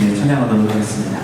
함께 찬양하도록 하겠습니다.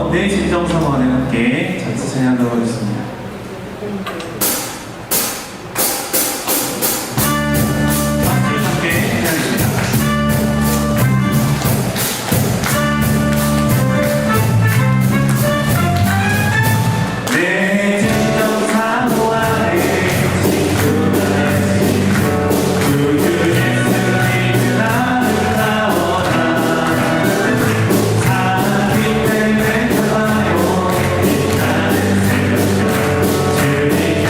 내 진정성원에 함께 전체 찬양하도록 하겠습니다. 박수를 함께 찬양합니다. 내 진정성 안에 주 예수님 아름다워라. 자기 때문에 주님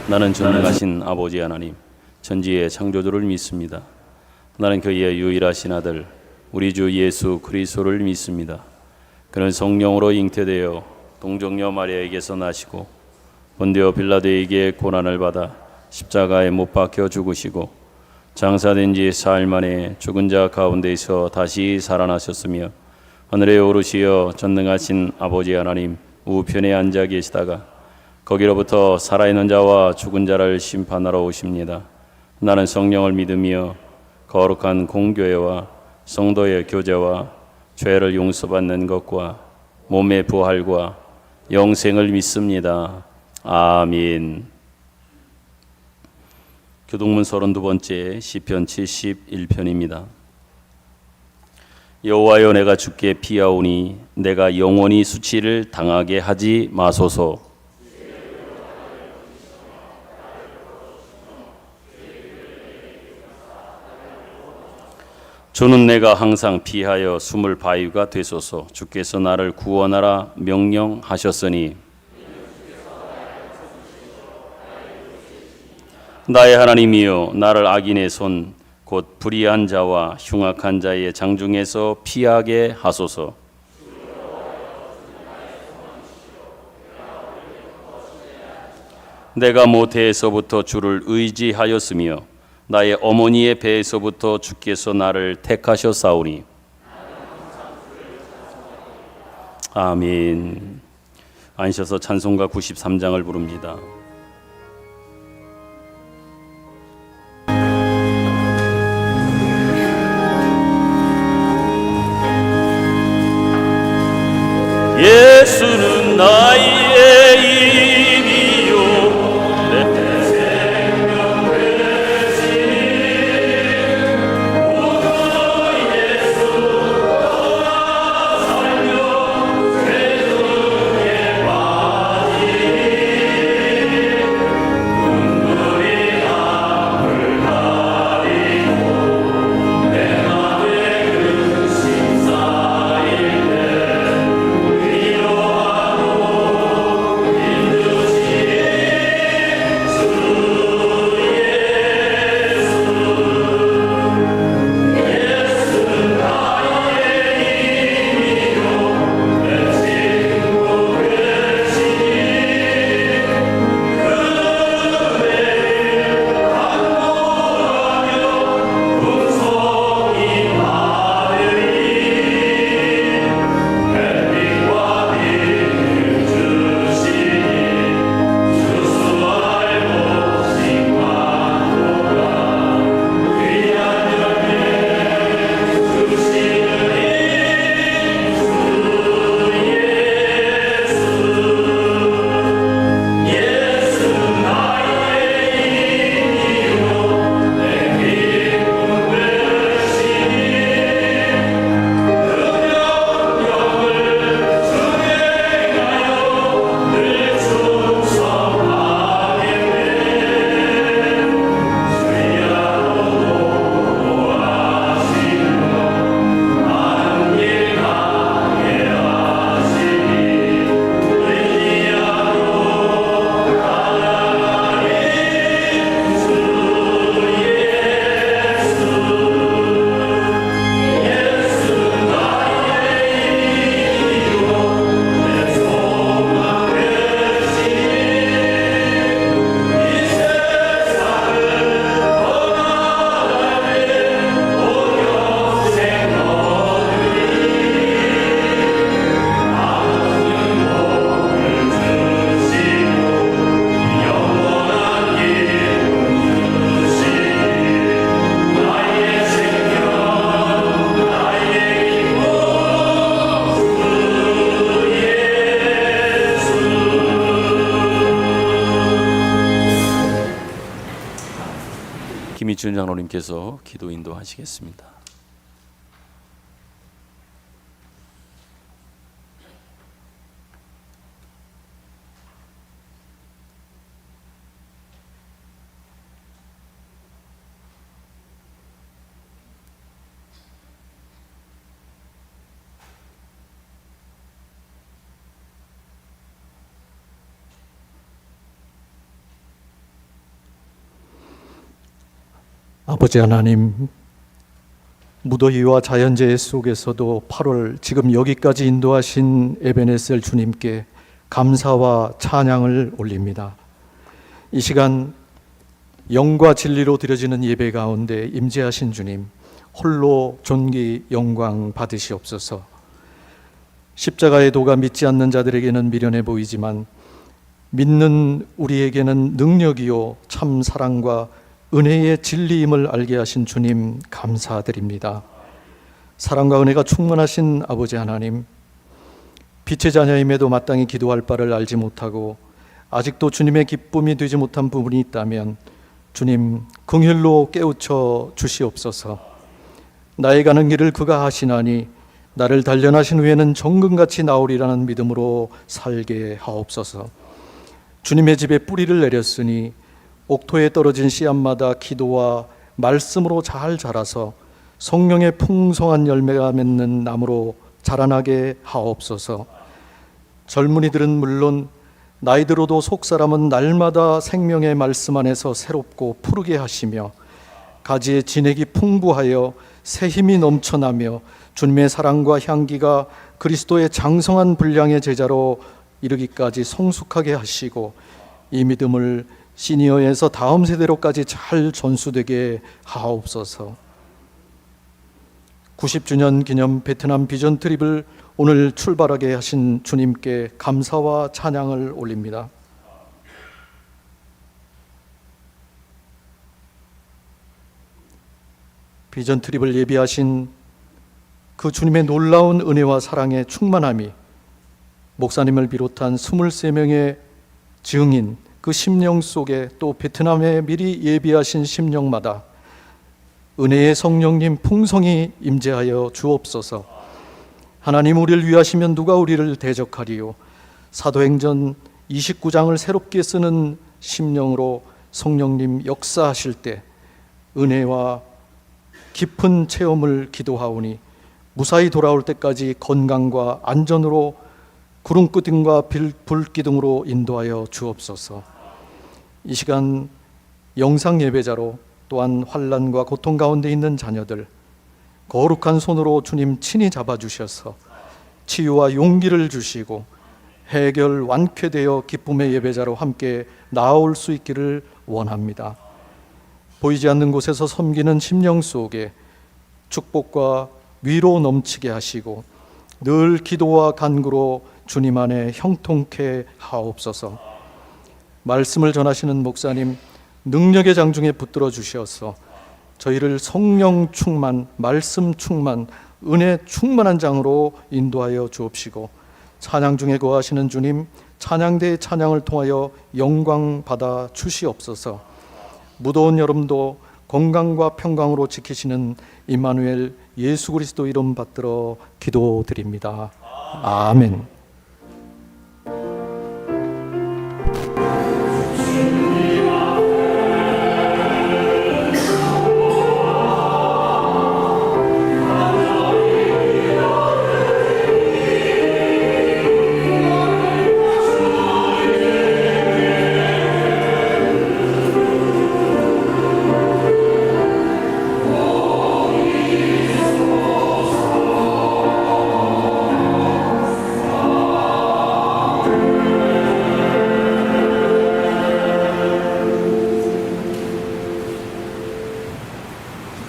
나는 전능하신 아버지 하나님, 천지의 창조주를 믿습니다. 나는 그의 유일하신 아들, 우리 주 예수 그리스도를 믿습니다. 그는 성령으로 잉태되어 동정녀 마리아에게서 나시고 본디오 빌라도에게 고난을 받아 십자가에 못 박혀 죽으시고 장사된 지 사흘 만에 죽은 자 가운데서 다시 살아나셨으며 하늘에 오르시어 전능하신 아버지 하나님 우편에 앉아 계시다가 거기로부터 살아있는 자와 죽은 자를 심판하러 오십니다. 나는 성령을 믿으며 거룩한 공교회와 성도의 교제와 죄를 용서받는 것과 몸의 부활과 영생을 믿습니다. 아멘. 교동문 32번째 시편 71편입니다. 여호와여, 내가 주께 피하오니 내가 영원히 수치를 당하게 하지 마소서. 주는 내가 항상 피하여 숨을 바위가 되소서. 주께서 나를 구원하라 명령하셨으니 나의 하나님이여, 나를 악인의 손 곧 불의한 자와 흉악한 자의 장중에서 피하게 하소서. 내가 모태에서부터 주를 의지하였으며 나의 어머니의 배에서부터 주께서 나를 택하셨사오니 아멘. 앉으셔서 찬송가 93장을 부릅니다. 예수는 나의 힘이요 내 생명 되시니 모두 예수 떠나 살며 죄중에 빠지니 눈물이 나를 가리고 내 맘에 근심 쌓일 때 김희준 장로님께서 기도 인도하시겠습니다. 아버지 하나님, 무더위와 자연재해 속에서도 8월 지금 여기까지 인도하신 에베네셀 주님께 감사와 찬양을 올립니다. 이 시간 영과 진리로 드려지는 예배 가운데 임재하신 주님, 홀로 존귀 영광 받으시옵소서. 십자가의 도가 믿지 않는 자들에게는 미련해 보이지만 믿는 우리에게는 능력이요 참 사랑과 은혜의 진리임을 알게 하신 주님 감사드립니다. 사랑과 은혜가 충만하신 아버지 하나님, 빛의 자녀임에도 마땅히 기도할 바를 알지 못하고 아직도 주님의 기쁨이 되지 못한 부분이 있다면 주님 긍휼로 깨우쳐 주시옵소서. 나의 가는 길을 그가 하시나니 나를 단련하신 후에는 정금같이 나오리라는 믿음으로 살게 하옵소서. 주님의 집에 뿌리를 내렸으니 옥토에 떨어진 씨앗마다 기도와 말씀으로 잘 자라서 성령의 풍성한 열매가 맺는 나무로 자라나게 하옵소서. 젊은이들은 물론 나이 들어도 속사람은 날마다 생명의 말씀 안에서 새롭고 푸르게 하시며 가지의 진액이 풍부하여 새 힘이 넘쳐나며 주님의 사랑과 향기가 그리스도의 장성한 분량의 제자로 이르기까지 성숙하게 하시고 이 믿음을 시니어에서 다음 세대로까지 잘 전수되게 하옵소서. 90주년 기념 베트남 비전 트립을 오늘 출발하게 하신 주님께 감사와 찬양을 올립니다. 비전 트립을 예비하신 그 주님의 놀라운 은혜와 사랑의 충만함이 목사님을 비롯한 23명의 증인, 그 심령 속에 또 베트남에 미리 예비하신 심령마다 은혜의 성령님 풍성히 임재하여 주옵소서. 하나님, 우리를 위하시면 누가 우리를 대적하리요. 사도행전 29장을 새롭게 쓰는 심령으로 성령님 역사하실 때 은혜와 깊은 체험을 기도하오니 무사히 돌아올 때까지 건강과 안전으로 구름기둥과 불기둥으로 인도하여 주옵소서. 이 시간 영상 예배자로 또한 환난과 고통 가운데 있는 자녀들 거룩한 손으로 주님 친히 잡아주셔서 치유와 용기를 주시고 해결 완쾌되어 기쁨의 예배자로 함께 나아올 수 있기를 원합니다. 보이지 않는 곳에서 섬기는 심령 속에 축복과 위로 넘치게 하시고 늘 기도와 간구로 주님 안에 형통케 하옵소서. 말씀을 전하시는 목사님 능력의 장중에 붙들어 주셔서 저희를 성령 충만, 말씀 충만, 은혜 충만한 장으로 인도하여 주옵시고 찬양 중에 거하시는 주님 찬양대의 찬양을 통하여 영광 받아 주시옵소서. 무더운 여름도 건강과 평강으로 지키시는 임마누엘 예수 그리스도 이름 받들어 기도드립니다. 아멘.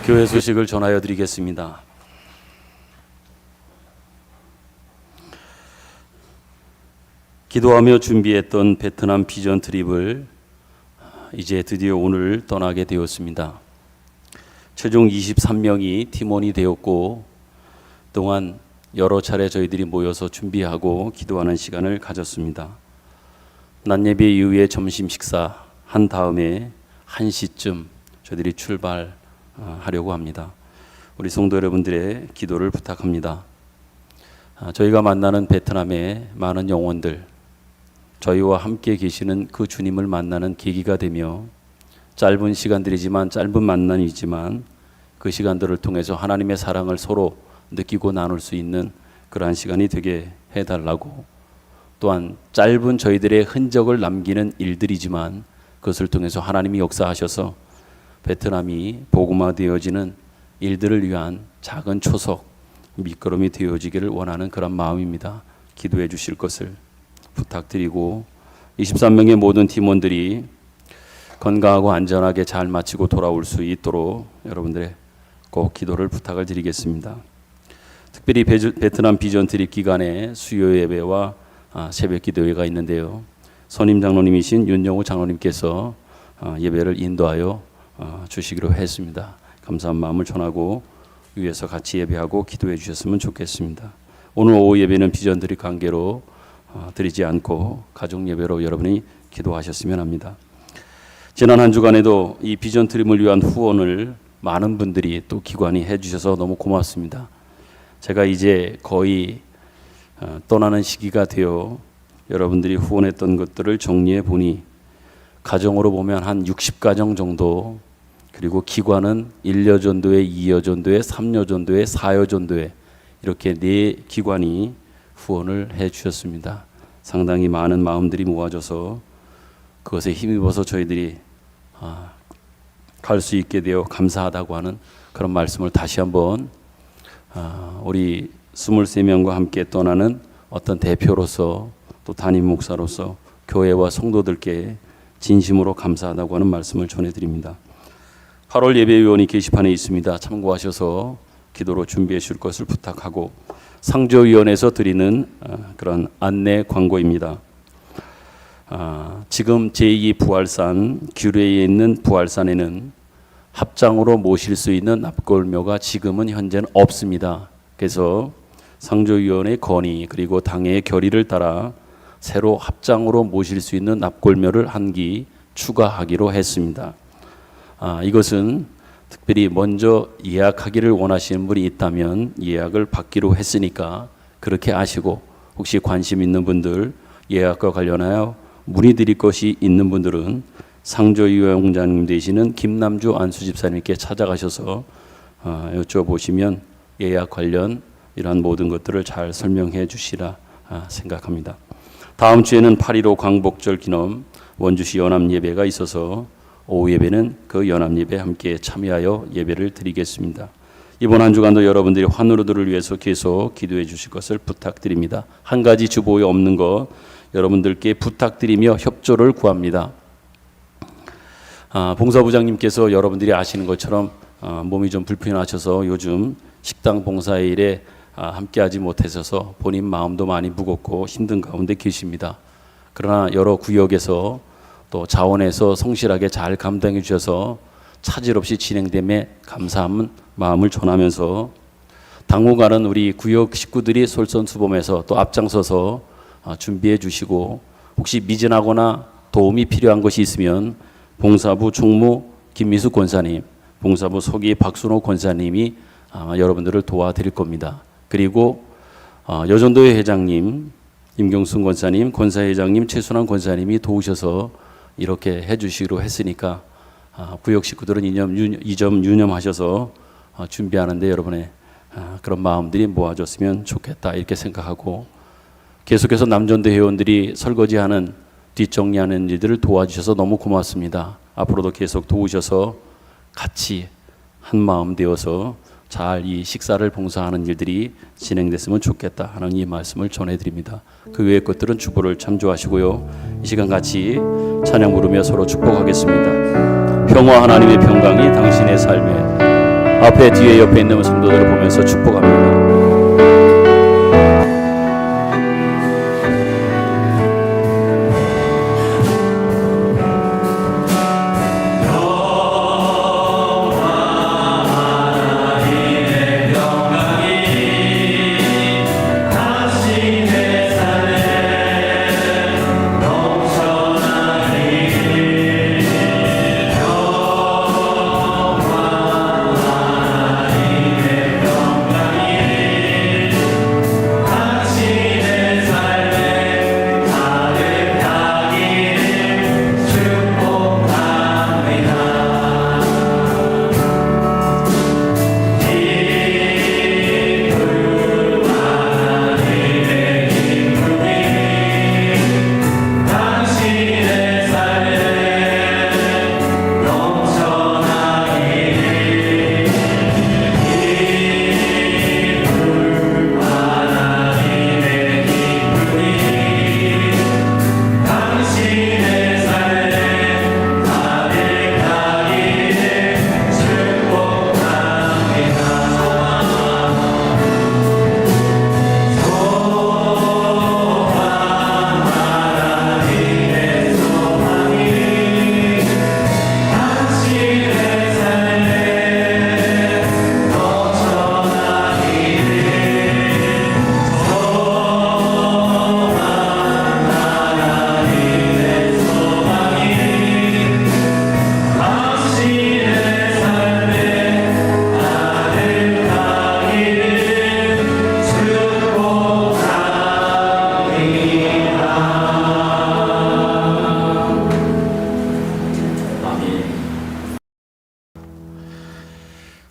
교회 소식을 전하여 드리겠습니다. 기도하며 준비했던 베트남 비전 트립을 이제 드디어 오늘 떠나게 되었습니다. 최종 23명이 팀원이 되었고 동안 여러 차례 저희들이 모여서 준비하고 기도하는 시간을 가졌습니다. 낮예배 이후에 점심 식사 한 다음에 1시쯤 저희들이 출발하려고 합니다. 우리 성도 여러분들의 기도를 부탁합니다. 저희가 만나는 베트남의 많은 영혼들, 저희와 함께 계시는 그 주님을 만나는 계기가 되며 짧은 시간들이지만 짧은 만남이지만 그 시간들을 통해서 하나님의 사랑을 서로 느끼고 나눌 수 있는 그러한 시간이 되게 해달라고, 또한 짧은 저희들의 흔적을 남기는 일들이지만 그것을 통해서 하나님이 역사하셔서 베트남이 복음화되어지는 일들을 위한 작은 초석, 밑거름이 되어지기를 원하는 그런 마음입니다. 기도해 주실 것을 부탁드리고 23명의 모든 팀원들이 건강하고 안전하게 잘 마치고 돌아올 수 있도록 여러분들의 꼭 기도를 부탁을 드리겠습니다. 특별히 베트남 비전 트립 기간에 수요 예배와 새벽 기도회가 있는데요. 선임 장로님이신 윤영호 장로님께서 예배를 인도하여 주시기로 했습니다. 감사한 마음을 전하고 위에서 같이 예배하고 기도해 주셨으면 좋겠습니다. 오늘 오후 예배는 비전 트립 관계로 드리지 않고 가족 예배로 여러분이 기도하셨으면 합니다. 지난 한 주간에도 이 비전 트립을 위한 후원을 많은 분들이 또 기관이 해주셔서 너무 고맙습니다. 제가 이제 거의 떠나는 시기가 되어 여러분들이 후원했던 것들을 정리해 보니 가정으로 보면 한 60가정 정도, 그리고 기관은 1여 전도회, 2여 전도회, 3여 전도회, 4여 전도회 이렇게 4기관이 후원을 해 주셨습니다. 상당히 많은 마음들이 모아져서 그것에 힘입어서 저희들이 갈 수 있게 되어 감사하다고 하는 그런 말씀을 다시 한번 우리 23명과 함께 떠나는 어떤 대표로서 또 담임 목사로서 교회와 성도들께 진심으로 감사하다고 하는 말씀을 전해드립니다. 8월 예배위원이 게시판에 있습니다. 참고하셔서 기도로 준비해 줄 것을 부탁하고 상조위원회에서 드리는 그런 안내 광고입니다. 지금 제2 부활산 규례에 있는 부활산에는 합장으로 모실 수 있는 납골묘가 지금은 현재는 없습니다. 그래서 상조위원회 건의 그리고 당회의 결의를 따라 새로 합장으로 모실 수 있는 납골묘를 한 기 추가하기로 했습니다. 이것은 특별히 먼저 예약하기를 원하시는 분이 있다면 예약을 받기로 했으니까 그렇게 아시고, 혹시 관심 있는 분들, 예약과 관련하여 문의드릴 것이 있는 분들은 상조위원장님 되시는 김남주 안수집사님께 찾아가셔서 여쭤보시면 예약 관련 이러한 모든 것들을 잘 설명해 주시라 생각합니다. 다음 주에는 8.15 광복절 기념 원주시 연합예배가 있어서 오후 예배는 그 연합예배에 함께 참여하여 예배를 드리겠습니다. 이번 한 주간도 여러분들이 환우들을 위해서 계속 기도해 주실 것을 부탁드립니다. 한 가지 주보에 없는 것 여러분들께 부탁드리며 협조를 구합니다. 봉사부장님께서 여러분들이 아시는 것처럼 몸이 좀 불편하셔서 요즘 식당 봉사의 일에 함께하지 못하셔서 본인 마음도 많이 무겁고 힘든 가운데 계십니다. 그러나 여러 구역에서 또 자원에서 성실하게 잘 감당해 주셔서 차질 없이 진행됨에 감사한 마음을 전하면서 당분간은 우리 구역 식구들이 솔선수범해서 또 앞장서서 준비해 주시고, 혹시 미진하거나 도움이 필요한 것이 있으면 봉사부 총무 김미숙 권사님, 봉사부 서기 박순호 권사님이 여러분들을 도와드릴 겁니다. 그리고 여전도회 회장님 임경순 권사님, 권사회장님 최순환 권사님이 도우셔서 이렇게 해주시기로 했으니까 구역 식구들은 이 점 유념하셔서 준비하는데 여러분의 그런 마음들이 모아졌으면 좋겠다 이렇게 생각하고, 계속해서 남전도 회원들이 설거지하는 뒷정리하는 일들을 도와주셔서 너무 고맙습니다. 앞으로도 계속 도우셔서 같이 한 마음 되어서 잘 이 식사를 봉사하는 일들이 진행됐으면 좋겠다 하는 이 말씀을 전해드립니다. 그 외의 것들은 주보를 참조하시고요. 이 시간 같이 찬양 부르며 서로 축복하겠습니다. 평화 하나님의 평강이 당신의 삶에 앞에 뒤에 옆에 있는 성도들을 보면서 축복합니다.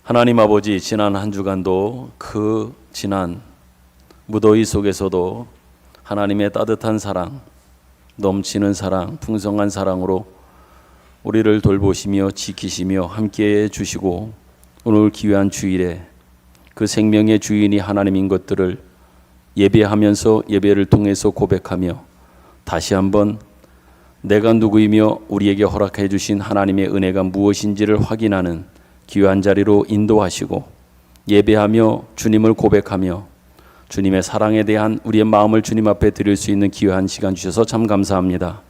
하나님 아버지, 지난 한 주간도 그 지난 무더위 속에서도 하나님의 따뜻한 사랑, 넘치는 사랑, 풍성한 사랑으로 우리를 돌보시며 지키시며 함께해 주시고, 오늘 귀한 주일에 그 생명의 주인이 하나님인 것들을 예배하면서 예배를 통해서 고백하며 다시 한번 내가 누구이며 우리에게 허락해 주신 하나님의 은혜가 무엇인지를 확인하는 귀한 자리로 인도하시고, 예배하며 주님을 고백하며 주님의 사랑에 대한 우리의 마음을 주님 앞에 드릴 수 있는 귀한 시간 주셔서 참 감사합니다.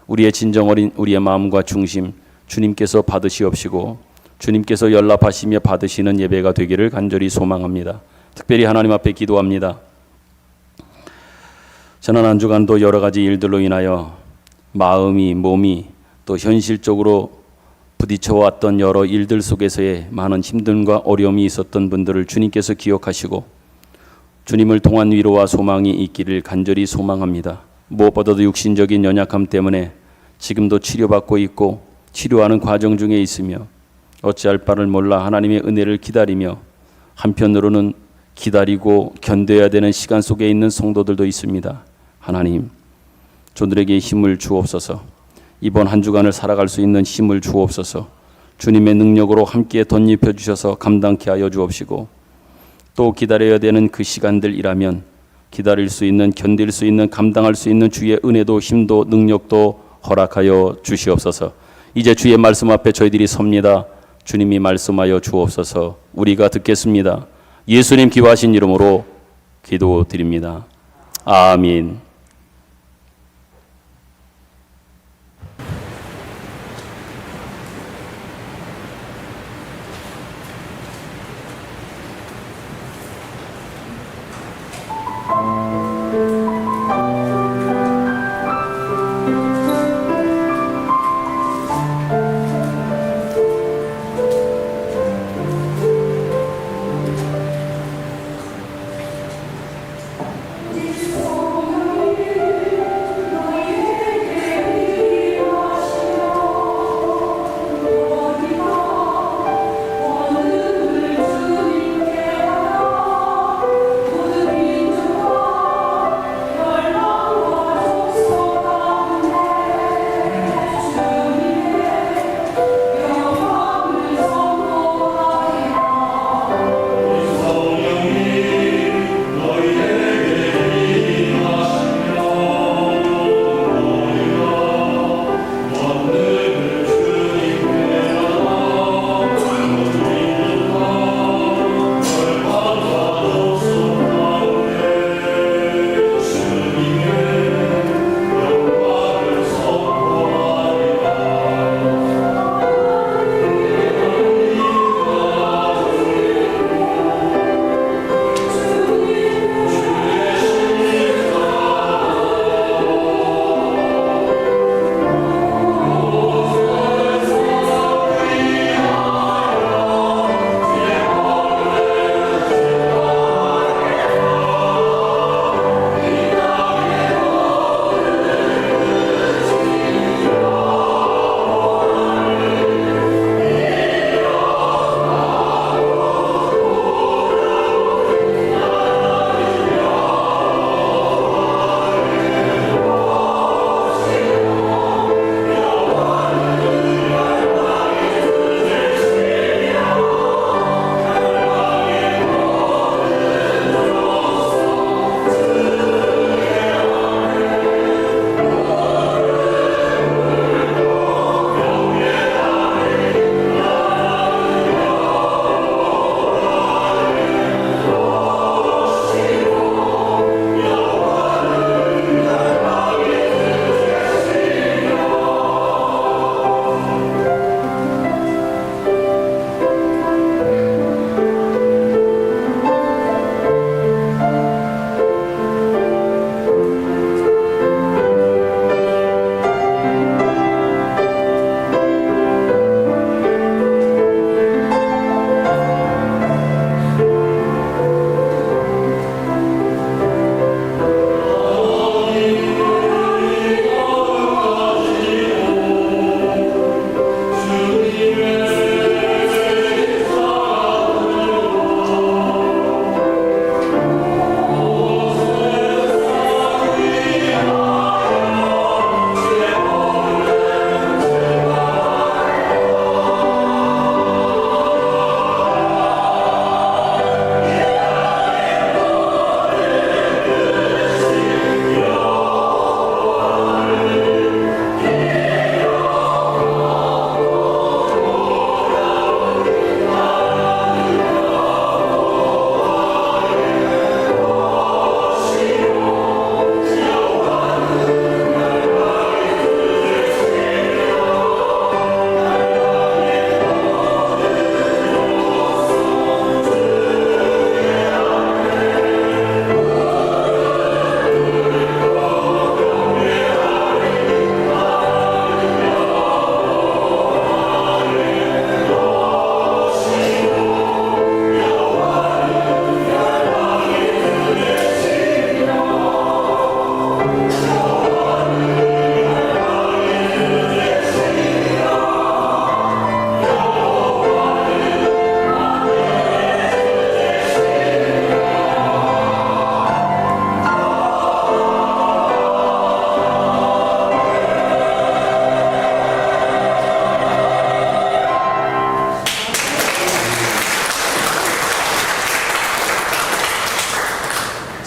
우리의 진정 어린 우리의 마음과 중심 주님께서 받으시옵시고 주님께서 연락하시며 받으시는 예배가 되기를 간절히 소망합니다. 특별히 하나님 앞에 기도합니다. 지난 한 주간도 여러 가지 일들로 인하여 마음이, 몸이 또 현실적으로 부딪혀왔던 여러 일들 속에서의 많은 힘듦과 어려움이 있었던 분들을 주님께서 기억하시고 주님을 통한 위로와 소망이 있기를 간절히 소망합니다. 무엇보다도 육신적인 연약함 때문에 지금도 치료받고 있고 치료하는 과정 중에 있으며 어찌할 바를 몰라 하나님의 은혜를 기다리며 한편으로는 기다리고 견뎌야 되는 시간 속에 있는 성도들도 있습니다. 하나님, 저들에게 힘을 주옵소서. 이번 한 주간을 살아갈 수 있는 힘을 주옵소서. 주님의 능력으로 함께 덧입혀 주셔서 감당케 하여 주옵시고, 또 기다려야 되는 그 시간들이라면 기다릴 수 있는, 견딜 수 있는, 감당할 수 있는 주의 은혜도 힘도 능력도 허락하여 주시옵소서. 이제 주의 말씀 앞에 저희들이 섭니다. 주님이 말씀하여 주옵소서. 우리가 듣겠습니다. 예수님 기와하신 이름으로 기도드립니다. 아멘.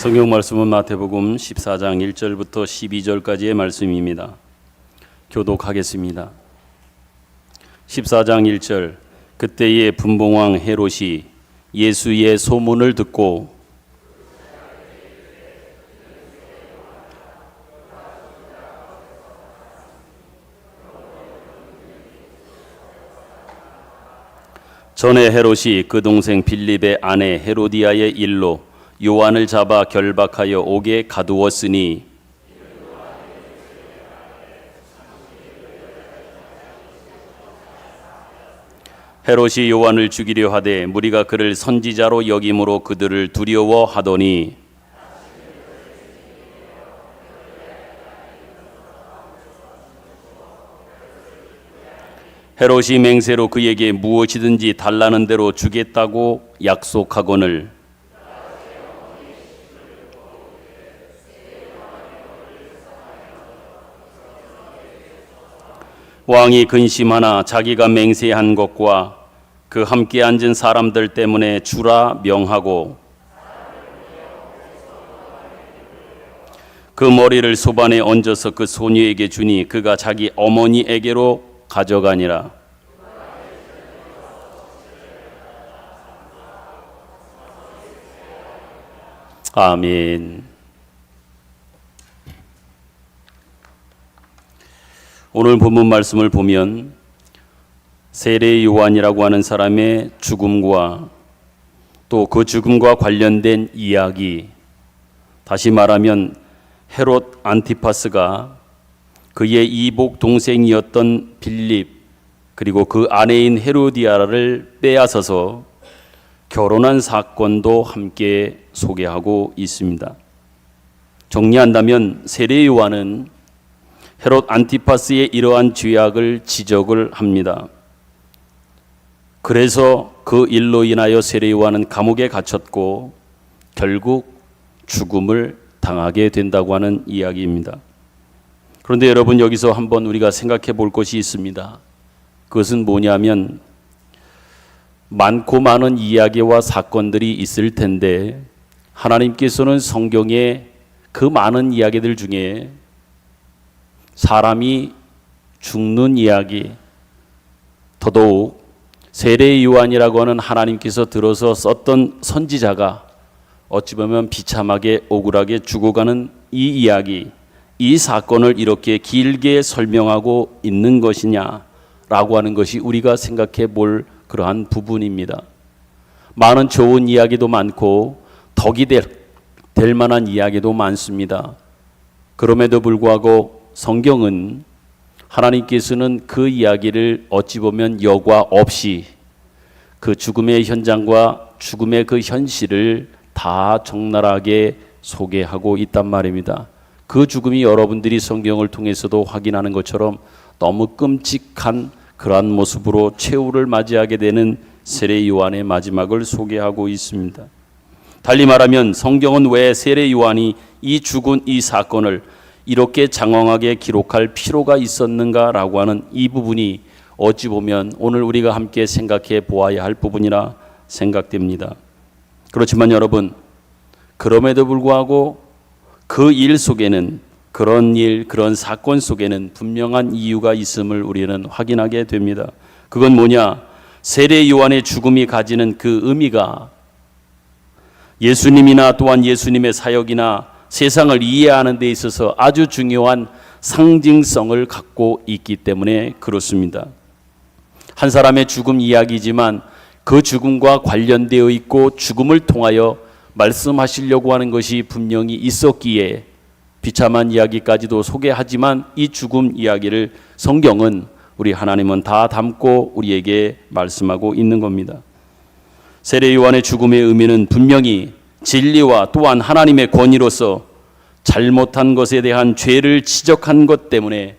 성경 말씀은 마태복음 14장 1절부터 12절까지의 말씀입니다. 교독하겠습니다. 14장 1절. 그때에 분봉왕 헤롯이 예수의 소문을 듣고 전에 헤롯이 그 동생 빌립의 아내 헤로디아의 일로 요한을 잡아 결박하여 옥에 가두었으니 헤롯이 요한을 죽이려 하되 무리가 그를 선지자로 여김으로 그들을 두려워하더니 헤롯이 맹세로 그에게 무엇이든지 달라는 대로 주겠다고 약속하거늘 왕이 근심하나 자기가 맹세한 것과 그 함께 앉은 사람들 때문에 주라 명하고 그 머리를 소반에 얹어서 그 소녀에게 주니 그가 자기 어머니에게로 가져가니라. 아멘. 오늘 본문 말씀을 보면 세례 요한이라고 하는 사람의 죽음과 또 그 죽음과 관련된 이야기, 다시 말하면 헤롯 안티파스가 그의 이복 동생이었던 빌립 그리고 그 아내인 헤로디아를 빼앗아서 결혼한 사건도 함께 소개하고 있습니다. 정리한다면 세례 요한은 헤롯 안티파스의 이러한 죄악을 지적을 합니다. 그래서 그 일로 인하여 세례 요한은 감옥에 갇혔고 결국 죽음을 당하게 된다고 하는 이야기입니다. 그런데 여러분, 여기서 한번 우리가 생각해 볼 것이 있습니다. 그것은 뭐냐면 많고 많은 이야기와 사건들이 있을 텐데 하나님께서는 성경의 그 많은 이야기들 중에 사람이 죽는 이야기, 더더욱 세례 요한이라고 하는 하나님께서 들어서 썼던 선지자가 어찌 보면 비참하게 억울하게 죽어가는 이 이야기, 이 사건을 이렇게 길게 설명하고 있는 것이냐라고 하는 것이 우리가 생각해 볼 그러한 부분입니다. 많은 좋은 이야기도 많고 덕이 될 만한 이야기도 많습니다. 그럼에도 불구하고 성경은 하나님께서는 그 이야기를 어찌 보면 여과 없이 그 죽음의 현장과 죽음의 그 현실을 다 적나라하게 소개하고 있단 말입니다. 그 죽음이 여러분들이 성경을 통해서도 확인하는 것처럼 너무 끔찍한 그러한 모습으로 최후를 맞이하게 되는 세례 요한의 마지막을 소개하고 있습니다. 달리 말하면 성경은 왜 세례 요한이 이 죽은 이 사건을 이렇게 장황하게 기록할 필요가 있었는가라고 하는 이 부분이 어찌 보면 오늘 우리가 함께 생각해 보아야 할 부분이라 생각됩니다. 그렇지만 여러분, 그럼에도 불구하고 그 일 속에는, 그런 일, 그런 사건 속에는 분명한 이유가 있음을 우리는 확인하게 됩니다. 그건 뭐냐? 세례 요한의 죽음이 가지는 그 의미가 예수님이나 또한 예수님의 사역이나 세상을 이해하는 데 있어서 아주 중요한 상징성을 갖고 있기 때문에 그렇습니다. 한 사람의 죽음 이야기지만 그 죽음과 관련되어 있고 죽음을 통하여 말씀하시려고 하는 것이 분명히 있었기에 비참한 이야기까지도 소개하지만 이 죽음 이야기를 성경은 우리 하나님은 다 담고 우리에게 말씀하고 있는 겁니다. 세례 요한의 죽음의 의미는 분명히 진리와 또한 하나님의 권위로서 잘못한 것에 대한 죄를 지적한 것 때문에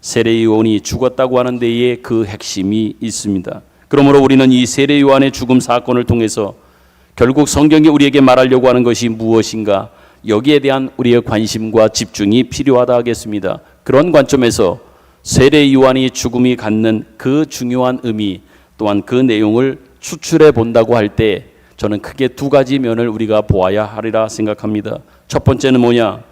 세례 요한이 죽었다고 하는 데에 그 핵심이 있습니다. 그러므로 우리는 이 세례 요한의 죽음 사건을 통해서 결국 성경이 우리에게 말하려고 하는 것이 무엇인가, 여기에 대한 우리의 관심과 집중이 필요하다 하겠습니다. 그런 관점에서 세례 요한의 죽음이 갖는 그 중요한 의미 또한 그 내용을 추출해 본다고 할 때 저는 크게 두 가지 면을 우리가 보아야 하리라 생각합니다. 첫 번째는 뭐냐?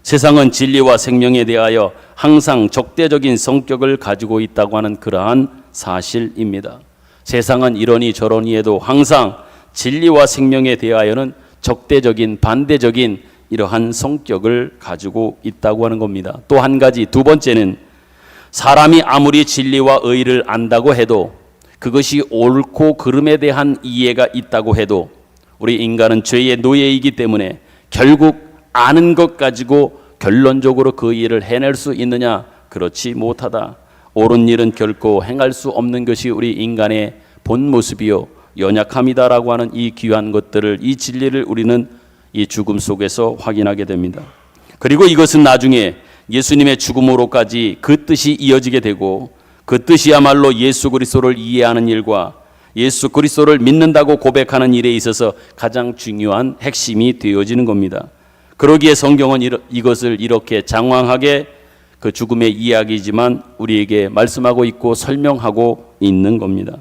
세상은 진리와 생명에 대하여 항상 적대적인 성격을 가지고 있다고 하는 그러한 사실입니다. 세상은 이러니 저러니 해도 항상 진리와 생명에 대하여는 적대적인 반대적인 이러한 성격을 가지고 있다고 하는 겁니다. 또 한 가지, 두 번째는 사람이 아무리 진리와 의를 안다고 해도 그것이 옳고 그름에 대한 이해가 있다고 해도 우리 인간은 죄의 노예이기 때문에 결국 아는 것 가지고 결론적으로 그 일을 해낼 수 있느냐? 그렇지 못하다. 옳은 일은 결코 행할 수 없는 것이 우리 인간의 본 모습이요 연약함이다라고 하는 이 귀한 것들을, 이 진리를 우리는 이 죽음 속에서 확인하게 됩니다. 그리고 이것은 나중에 예수님의 죽음으로까지 그 뜻이 이어지게 되고, 그 뜻이야말로 예수 그리스도를 이해하는 일과 예수 그리스도를 믿는다고 고백하는 일에 있어서 가장 중요한 핵심이 되어지는 겁니다. 그러기에 성경은 이것을 이렇게 장황하게 그 죽음의 이야기지만 우리에게 말씀하고 있고 설명하고 있는 겁니다.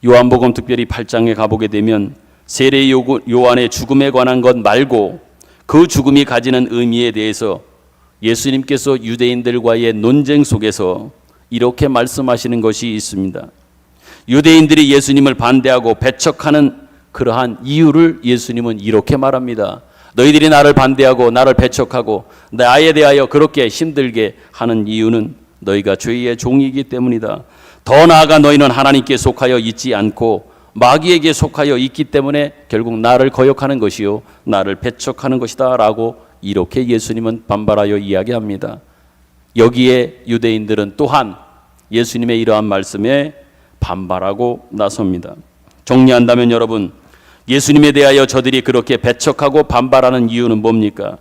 요한복음 특별히 8장에 가보게 되면 세례 요한의 죽음에 관한 것 말고 그 죽음이 가지는 의미에 대해서 예수님께서 유대인들과의 논쟁 속에서 이렇게 말씀하시는 것이 있습니다. 유대인들이 예수님을 반대하고 배척하는 그러한 이유를 예수님은 이렇게 말합니다. 너희들이 나를 반대하고 나를 배척하고 나에 대하여 그렇게 힘들게 하는 이유는 너희가 죄의 종이기 때문이다. 더 나아가 너희는 하나님께 속하여 있지 않고 마귀에게 속하여 있기 때문에 결국 나를 거역하는 것이요 나를 배척하는 것이다 라고 이렇게 예수님은 반발하여 이야기합니다. 여기에 유대인들은 또한 예수님의 이러한 말씀에 반발하고 나섭니다. 정리한다면 여러분, 예수님에 대하여 저들이 그렇게 배척하고 반발하는 이유는 뭡니까?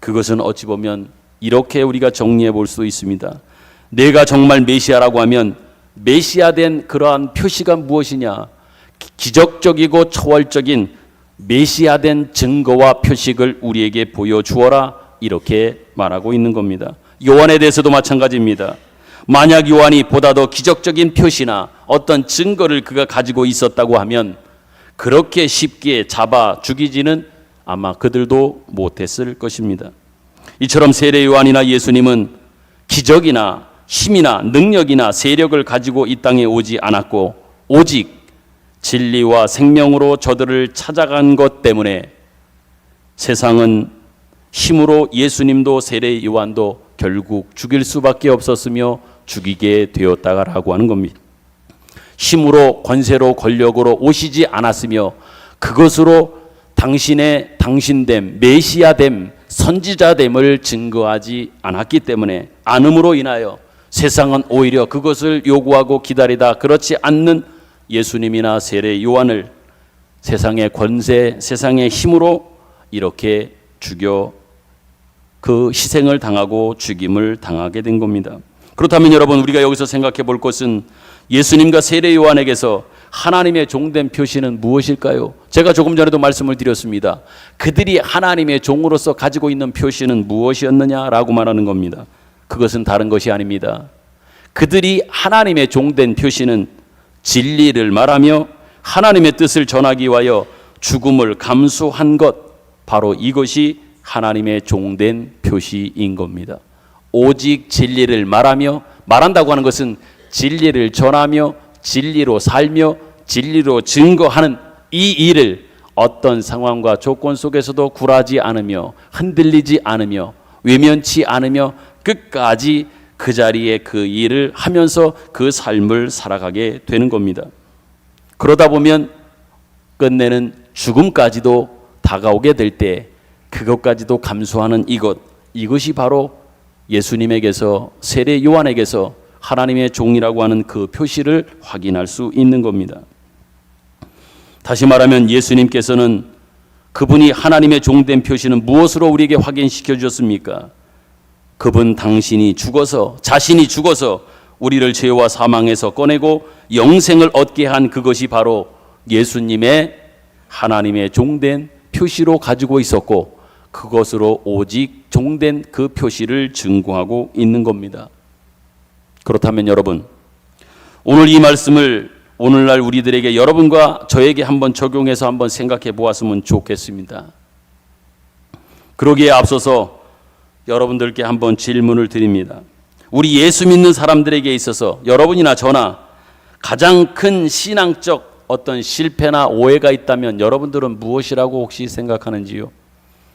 그것은 어찌 보면 이렇게 우리가 정리해 볼 수 있습니다. 내가 정말 메시아라고 하면 메시아된 그러한 표시가 무엇이냐? 기적적이고 초월적인 메시아된 증거와 표식을 우리에게 보여주어라, 이렇게 말하고 있는 겁니다. 요한에 대해서도 마찬가지입니다. 만약 요한이 보다 더 기적적인 표시나 어떤 증거를 그가 가지고 있었다고 하면 그렇게 쉽게 잡아 죽이지는 아마 그들도 못했을 것입니다. 이처럼 세례 요한이나 예수님은 기적이나 힘이나 능력이나 세력을 가지고 이 땅에 오지 않았고 오직 진리와 생명으로 저들을 찾아간 것 때문에 세상은 힘으로 예수님도 세례 요한도 결국 죽일 수밖에 없었으며 죽이게 되었다라고 하는 겁니다. 힘으로 권세로 권력으로 오시지 않았으며 그것으로 당신의 당신됨, 메시아됨, 선지자됨을 증거하지 않았기 때문에 않음으로 인하여 세상은 오히려 그것을 요구하고 기다리다 그렇지 않는 예수님이나 세례 요한을 세상의 권세, 세상의 힘으로 이렇게 죽여 그 희생을 당하고 죽임을 당하게 된 겁니다. 그렇다면 여러분, 우리가 여기서 생각해 볼 것은 예수님과 세례 요한에게서 하나님의 종된 표시는 무엇일까요? 제가 조금 전에도 말씀을 드렸습니다. 그들이 하나님의 종으로서 가지고 있는 표시는 무엇이었느냐라고 말하는 겁니다. 그것은 다른 것이 아닙니다. 그들이 하나님의 종된 표시는 진리를 말하며 하나님의 뜻을 전하기 위하여 죽음을 감수한 것, 바로 이것이 하나님의 종된 표시인 겁니다. 오직 진리를 말하며, 말한다고 하는 것은 진리를 전하며 진리로 살며 진리로 증거하는 이 일을 어떤 상황과 조건 속에서도 굴하지 않으며 흔들리지 않으며 외면치 않으며 끝까지 그 자리에 그 일을 하면서 그 삶을 살아가게 되는 겁니다. 그러다 보면 끝내는 죽음까지도 다가오게 될 때 그것까지도 감수하는 이것이 바로 예수님에게서, 세례 요한에게서 하나님의 종이라고 하는 그 표시를 확인할 수 있는 겁니다. 다시 말하면 예수님께서는 그분이 하나님의 종된 표시는 무엇으로 우리에게 확인시켜 주셨습니까? 그분 당신이 죽어서, 자신이 죽어서 우리를 죄와 사망에서 꺼내고 영생을 얻게 한 그것이 바로 예수님의 하나님의 종된 표시로 가지고 있었고, 그것으로 오직 종된 그 표시를 증거하고 있는 겁니다. 그렇다면 여러분, 오늘 이 말씀을 오늘날 우리들에게 여러분과 저에게 한번 적용해서 한번 생각해 보았으면 좋겠습니다. 그러기에 앞서서 여러분들께 한번 질문을 드립니다. 우리 예수 믿는 사람들에게 있어서 여러분이나 저나 가장 큰 신앙적 어떤 실패나 오해가 있다면 여러분들은 무엇이라고 혹시 생각하는지요?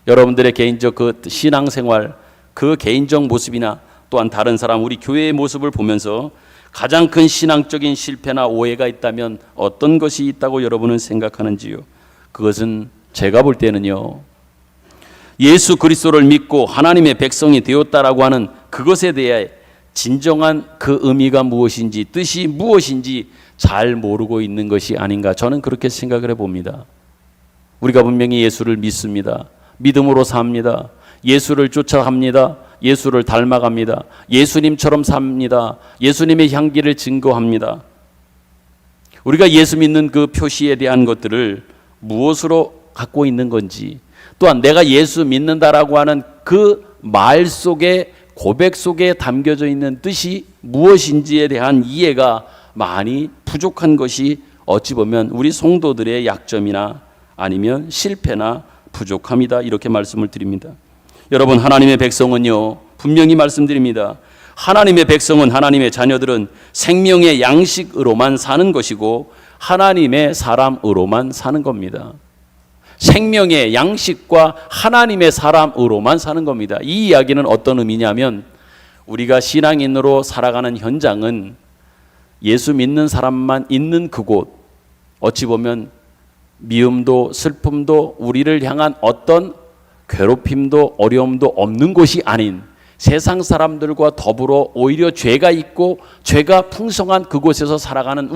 여러분들의 개인적 그 신앙생활, 그 개인적 모습이나 또한 다른 사람, 우리 교회의 모습을 보면서 가장 큰 신앙적인 실패나 오해가 있다면 어떤 것이 있다고 여러분은 생각하는지요? 그것은 제가 볼 때는요, 예수 그리스도를 믿고 하나님의 백성이 되었다라고 하는 그것에 대해 진정한 그 의미가 무엇인지, 뜻이 무엇인지 잘 모르고 있는 것이 아닌가, 저는 그렇게 생각을 해봅니다. 우리가 분명히 예수를 믿습니다. 믿음으로 삽니다. 예수를 쫓아갑니다. 예수를 닮아갑니다. 예수님처럼 삽니다. 예수님의 향기를 증거합니다. 우리가 예수 믿는 그 표시에 대한 것들을 무엇으로 갖고 있는 건지, 또한 내가 예수 믿는다라고 하는 그 말 속에, 고백 속에 담겨져 있는 뜻이 무엇인지에 대한 이해가 많이 부족한 것이 어찌 보면 우리 성도들의 약점이나 아니면 실패나 부족함이다, 이렇게 말씀을 드립니다. 여러분, 하나님의 백성은요, 분명히 말씀드립니다. 하나님의 백성은, 하나님의 자녀들은 생명의 양식으로만 사는 것이고 하나님의 사람으로만 사는 겁니다. 생명의 양식과 하나님의 사람으로만 사는 겁니다. 이 이야기는 어떤 의미냐면, 우리가 신앙인으로 살아가는 현장은 예수 믿는 사람만 있는 그곳, 어찌 보면 미움도 슬픔도 우리를 향한 어떤 괴롭힘도 어려움도 없는 곳이 아닌 세상 사람들과 더불어 오히려 죄가 있고 죄가 풍성한 그곳에서 살아가는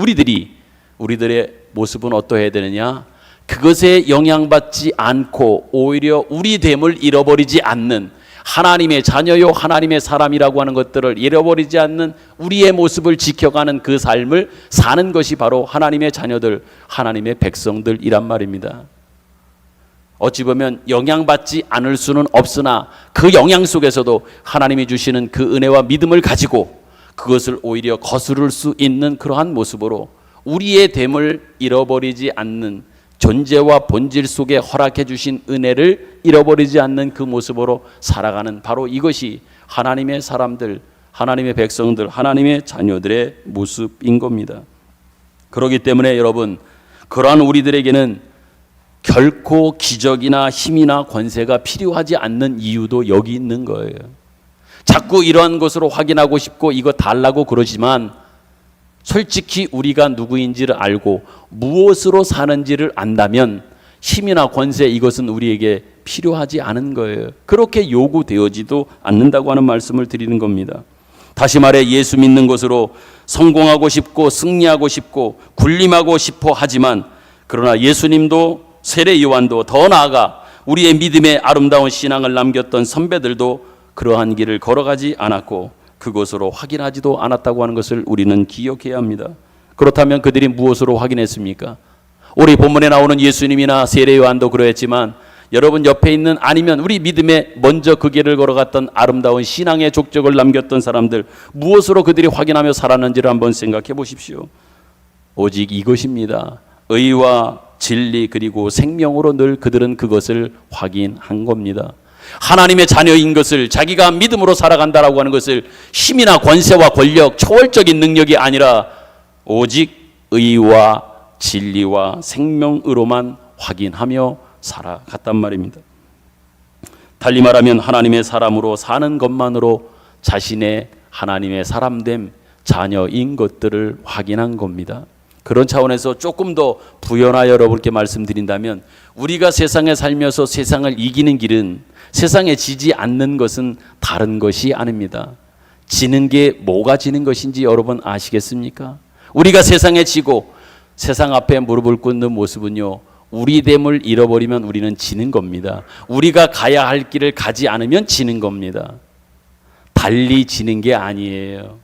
우리들의 모습은 어떠해야 되느냐? 그것에 영향받지 않고 오히려 우리 됨을 잃어버리지 않는, 하나님의 자녀요 하나님의 사람이라고 하는 것들을 잃어버리지 않는 우리의 모습을 지켜가는 그 삶을 사는 것이 바로 하나님의 자녀들, 하나님의 백성들이란 말입니다. 어찌 보면 영향받지 않을 수는 없으나 그 영향 속에서도 하나님이 주시는 그 은혜와 믿음을 가지고 그것을 오히려 거스를 수 있는 그러한 모습으로 우리의 됨을 잃어버리지 않는, 존재와 본질 속에 허락해 주신 은혜를 잃어버리지 않는 그 모습으로 살아가는, 바로 이것이 하나님의 사람들, 하나님의 백성들, 하나님의 자녀들의 모습인 겁니다. 그렇기 때문에 여러분, 그러한 우리들에게는 결코 기적이나 힘이나 권세가 필요하지 않는 이유도 여기 있는 거예요. 자꾸 이러한 것으로 확인하고 싶고 이거 달라고 그러지만 솔직히 우리가 누구인지를 알고 무엇으로 사는지를 안다면 힘이나 권세, 이것은 우리에게 필요하지 않은 거예요. 그렇게 요구되어지도 않는다고 하는 말씀을 드리는 겁니다. 다시 말해, 예수 믿는 것으로 성공하고 싶고 승리하고 싶고 군림하고 싶어 하지만, 그러나 예수님도 세례 요한도 더 나아가 우리의 믿음의 아름다운 신앙을 남겼던 선배들도 그러한 길을 걸어가지 않았고 그것으로 확인하지도 않았다고 하는 것을 우리는 기억해야 합니다. 그렇다면 그들이 무엇으로 확인했습니까? 우리 본문에 나오는 예수님이나 세례 요한도 그러했지만, 여러분 옆에 있는, 아니면 우리 믿음에 먼저 그 길을 걸어갔던 아름다운 신앙의 족적을 남겼던 사람들, 무엇으로 그들이 확인하며 살았는지를 한번 생각해 보십시오. 오직 이것입니다. 의와 진리 그리고 생명으로 늘 그들은 그것을 확인한 겁니다. 하나님의 자녀인 것을, 자기가 믿음으로 살아간다라고 하는 것을 힘이나 권세와 권력, 초월적인 능력이 아니라 오직 의와 진리와 생명으로만 확인하며 살아갔단 말입니다. 달리 말하면 하나님의 사람으로 사는 것만으로 자신의 하나님의 사람됨, 자녀인 것들을 확인한 겁니다. 그런 차원에서 조금 더 부연하여 여러분께 말씀드린다면, 우리가 세상에 살면서 세상을 이기는 길은, 세상에 지지 않는 것은 다른 것이 아닙니다. 지는 게 뭐가 지는 것인지 여러분 아시겠습니까? 우리가 세상에 지고 세상 앞에 무릎을 꿇는 모습은요, 우리 됨을 잃어버리면 우리는 지는 겁니다. 우리가 가야 할 길을 가지 않으면 지는 겁니다. 달리 지는 게 아니에요.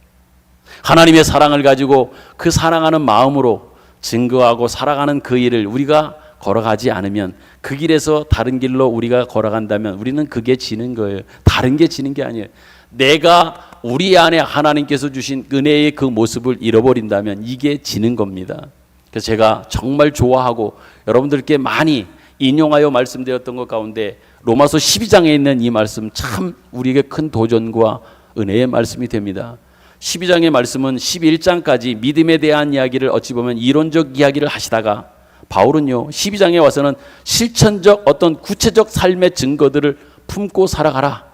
하나님의 사랑을 가지고 그 사랑하는 마음으로 증거하고 살아가는 그 일을 우리가 걸어가지 않으면, 그 길에서 다른 길로 우리가 걸어간다면 우리는 그게 지는 거예요. 다른 게 지는 게 아니에요. 내가 우리 안에 하나님께서 주신 은혜의 그 모습을 잃어버린다면 이게 지는 겁니다. 그래서 제가 정말 좋아하고 여러분들께 많이 인용하여 말씀드렸던 것 가운데 로마서 12장에 있는 이 말씀 참 우리에게 큰 도전과 은혜의 말씀이 됩니다. 12장의 말씀은 11장까지 믿음에 대한 이야기를 어찌 보면 이론적 이야기를 하시다가 바울은요 12장에 와서는 실천적 어떤 구체적 삶의 증거들을 품고 살아가라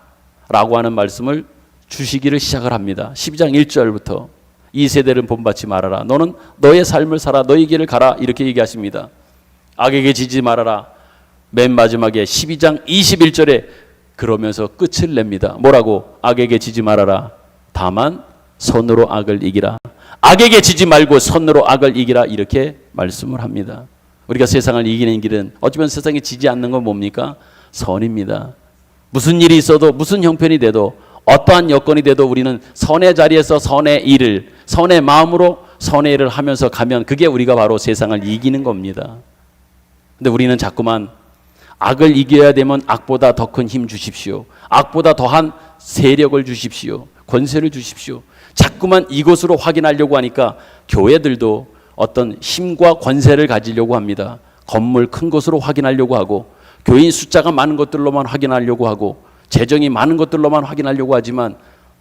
라고 하는 말씀을 주시기를 시작을 합니다. 12장 1절부터 이 세대를 본받지 말아라. 너는 너의 삶을 살아 너의 길을 가라. 이렇게 얘기하십니다. 악에게 지지 말아라. 맨 마지막에 12장 21절에 그러면서 끝을 냅니다. 뭐라고? 악에게 지지 말아라. 다만 선으로 악을 이기라. 악에게 지지 말고 선으로 악을 이기라. 이렇게 말씀을 합니다. 우리가 세상을 이기는 길은 어쩌면 세상에 지지 않는 건 뭡니까? 선입니다. 무슨 일이 있어도 무슨 형편이 돼도 어떠한 여건이 돼도 우리는 선의 자리에서 선의 일을 선의 마음으로 선의 일을 하면서 가면 그게 우리가 바로 세상을 이기는 겁니다. 근데 우리는 자꾸만 악을 이겨야 되면 악보다 더 큰 힘 주십시오. 악보다 더한 세력을 주십시오. 권세를 주십시오. 자꾸만 이것으로 확인하려고 하니까 교회들도 어떤 힘과 권세를 가지려고 합니다. 건물 큰 것으로 확인하려고 하고 교인 숫자가 많은 것들로만 확인하려고 하고 재정이 많은 것들로만 확인하려고 하지만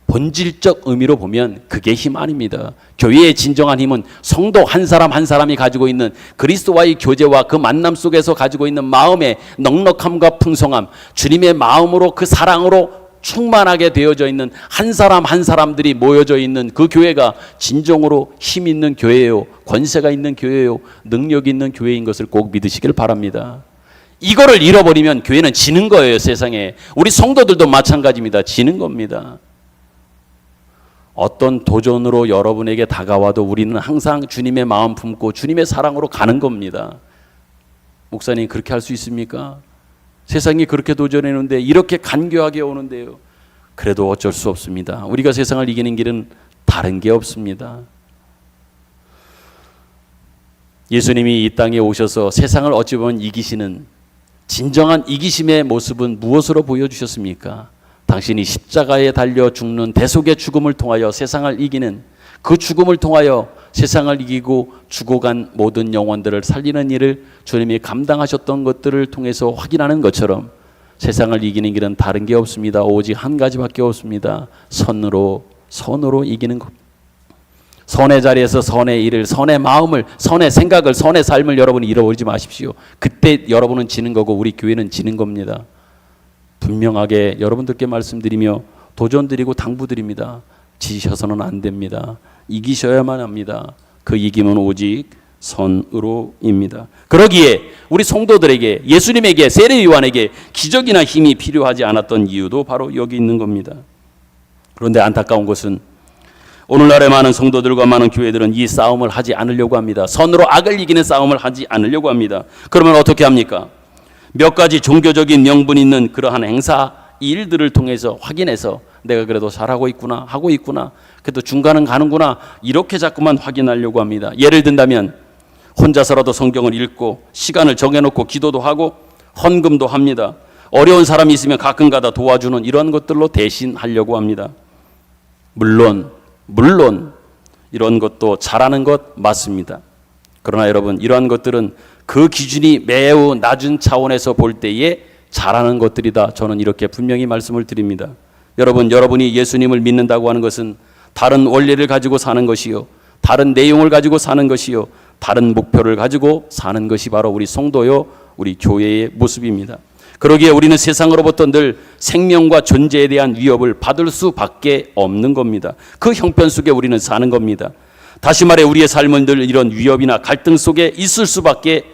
본질적 의미로 보면 그게 힘 아닙니다. 교회의 진정한 힘은 성도 한 사람 한 사람이 가지고 있는 그리스도와의 교제와 그 만남 속에서 가지고 있는 마음의 넉넉함과 풍성함, 주님의 마음으로 그 사랑으로 충만하게 되어져 있는 한 사람 한 사람들이 모여져 있는 그 교회가 진정으로 힘 있는 교회예요. 권세가 있는 교회예요. 능력 있는 교회인 것을 꼭 믿으시길 바랍니다. 이거를 잃어버리면 교회는 지는 거예요. 세상에. 우리 성도들도 마찬가지입니다. 지는 겁니다. 어떤 도전으로 여러분에게 다가와도 우리는 항상 주님의 마음 품고 주님의 사랑으로 가는 겁니다. 목사님 그렇게 할 수 있습니까? 세상이 그렇게 도전했는데 이렇게 간교하게 오는데요. 그래도 어쩔 수 없습니다. 우리가 세상을 이기는 길은 다른 게 없습니다. 예수님이 이 땅에 오셔서 세상을 어찌 보면 이기시는 진정한 이기심의 모습은 무엇으로 보여주셨습니까? 당신이 십자가에 달려 죽는 대속의 죽음을 통하여 세상을 이기는 그 죽음을 통하여 세상을 이기고 죽어간 모든 영혼들을 살리는 일을 주님이 감당하셨던 것들을 통해서 확인하는 것처럼 세상을 이기는 길은 다른 게 없습니다. 오직 한 가지밖에 없습니다. 선으로 이기는 것. 선의 자리에서 선의 일을, 선의 마음을, 선의 생각을, 선의 삶을 여러분이 잃어버리지 마십시오. 그때 여러분은 지는 거고 우리 교회는 지는 겁니다. 분명하게 여러분들께 말씀드리며 도전드리고 당부드립니다. 지셔서는 안 됩니다. 이기셔야만 합니다. 그 이김은 오직 선으로입니다. 그러기에 우리 성도들에게 예수님에게 세례요한에게 기적이나 힘이 필요하지 않았던 이유도 바로 여기 있는 겁니다. 그런데 안타까운 것은 오늘날의 많은 성도들과 많은 교회들은 이 싸움을 하지 않으려고 합니다. 선으로 악을 이기는 싸움을 하지 않으려고 합니다. 그러면 어떻게 합니까? 몇 가지 종교적인 명분 있는 그러한 행사 일들을 통해서 확인해서 내가 그래도 잘하고 있구나 하고 있구나 그래도 중간은 가는구나 이렇게 자꾸만 확인하려고 합니다. 예를 든다면 혼자서라도 성경을 읽고 시간을 정해놓고 기도도 하고 헌금도 합니다. 어려운 사람이 있으면 가끔가다 도와주는 이런 것들로 대신하려고 합니다. 물론 이런 것도 잘하는 것 맞습니다. 그러나 여러분 이러한 것들은 그 기준이 매우 낮은 차원에서 볼 때에 잘하는 것들이다. 저는 이렇게 분명히 말씀을 드립니다. 여러분이 예수님을 믿는다고 하는 것은 다른 원리를 가지고 사는 것이요, 다른 내용을 가지고 사는 것이요, 다른 목표를 가지고 사는 것이 바로 우리 성도요, 우리 교회의 모습입니다. 그러기에 우리는 세상으로부터 늘 생명과 존재에 대한 위협을 받을 수밖에 없는 겁니다. 그 형편 속에 우리는 사는 겁니다. 다시 말해 우리의 삶은 늘 이런 위협이나 갈등 속에 있을 수밖에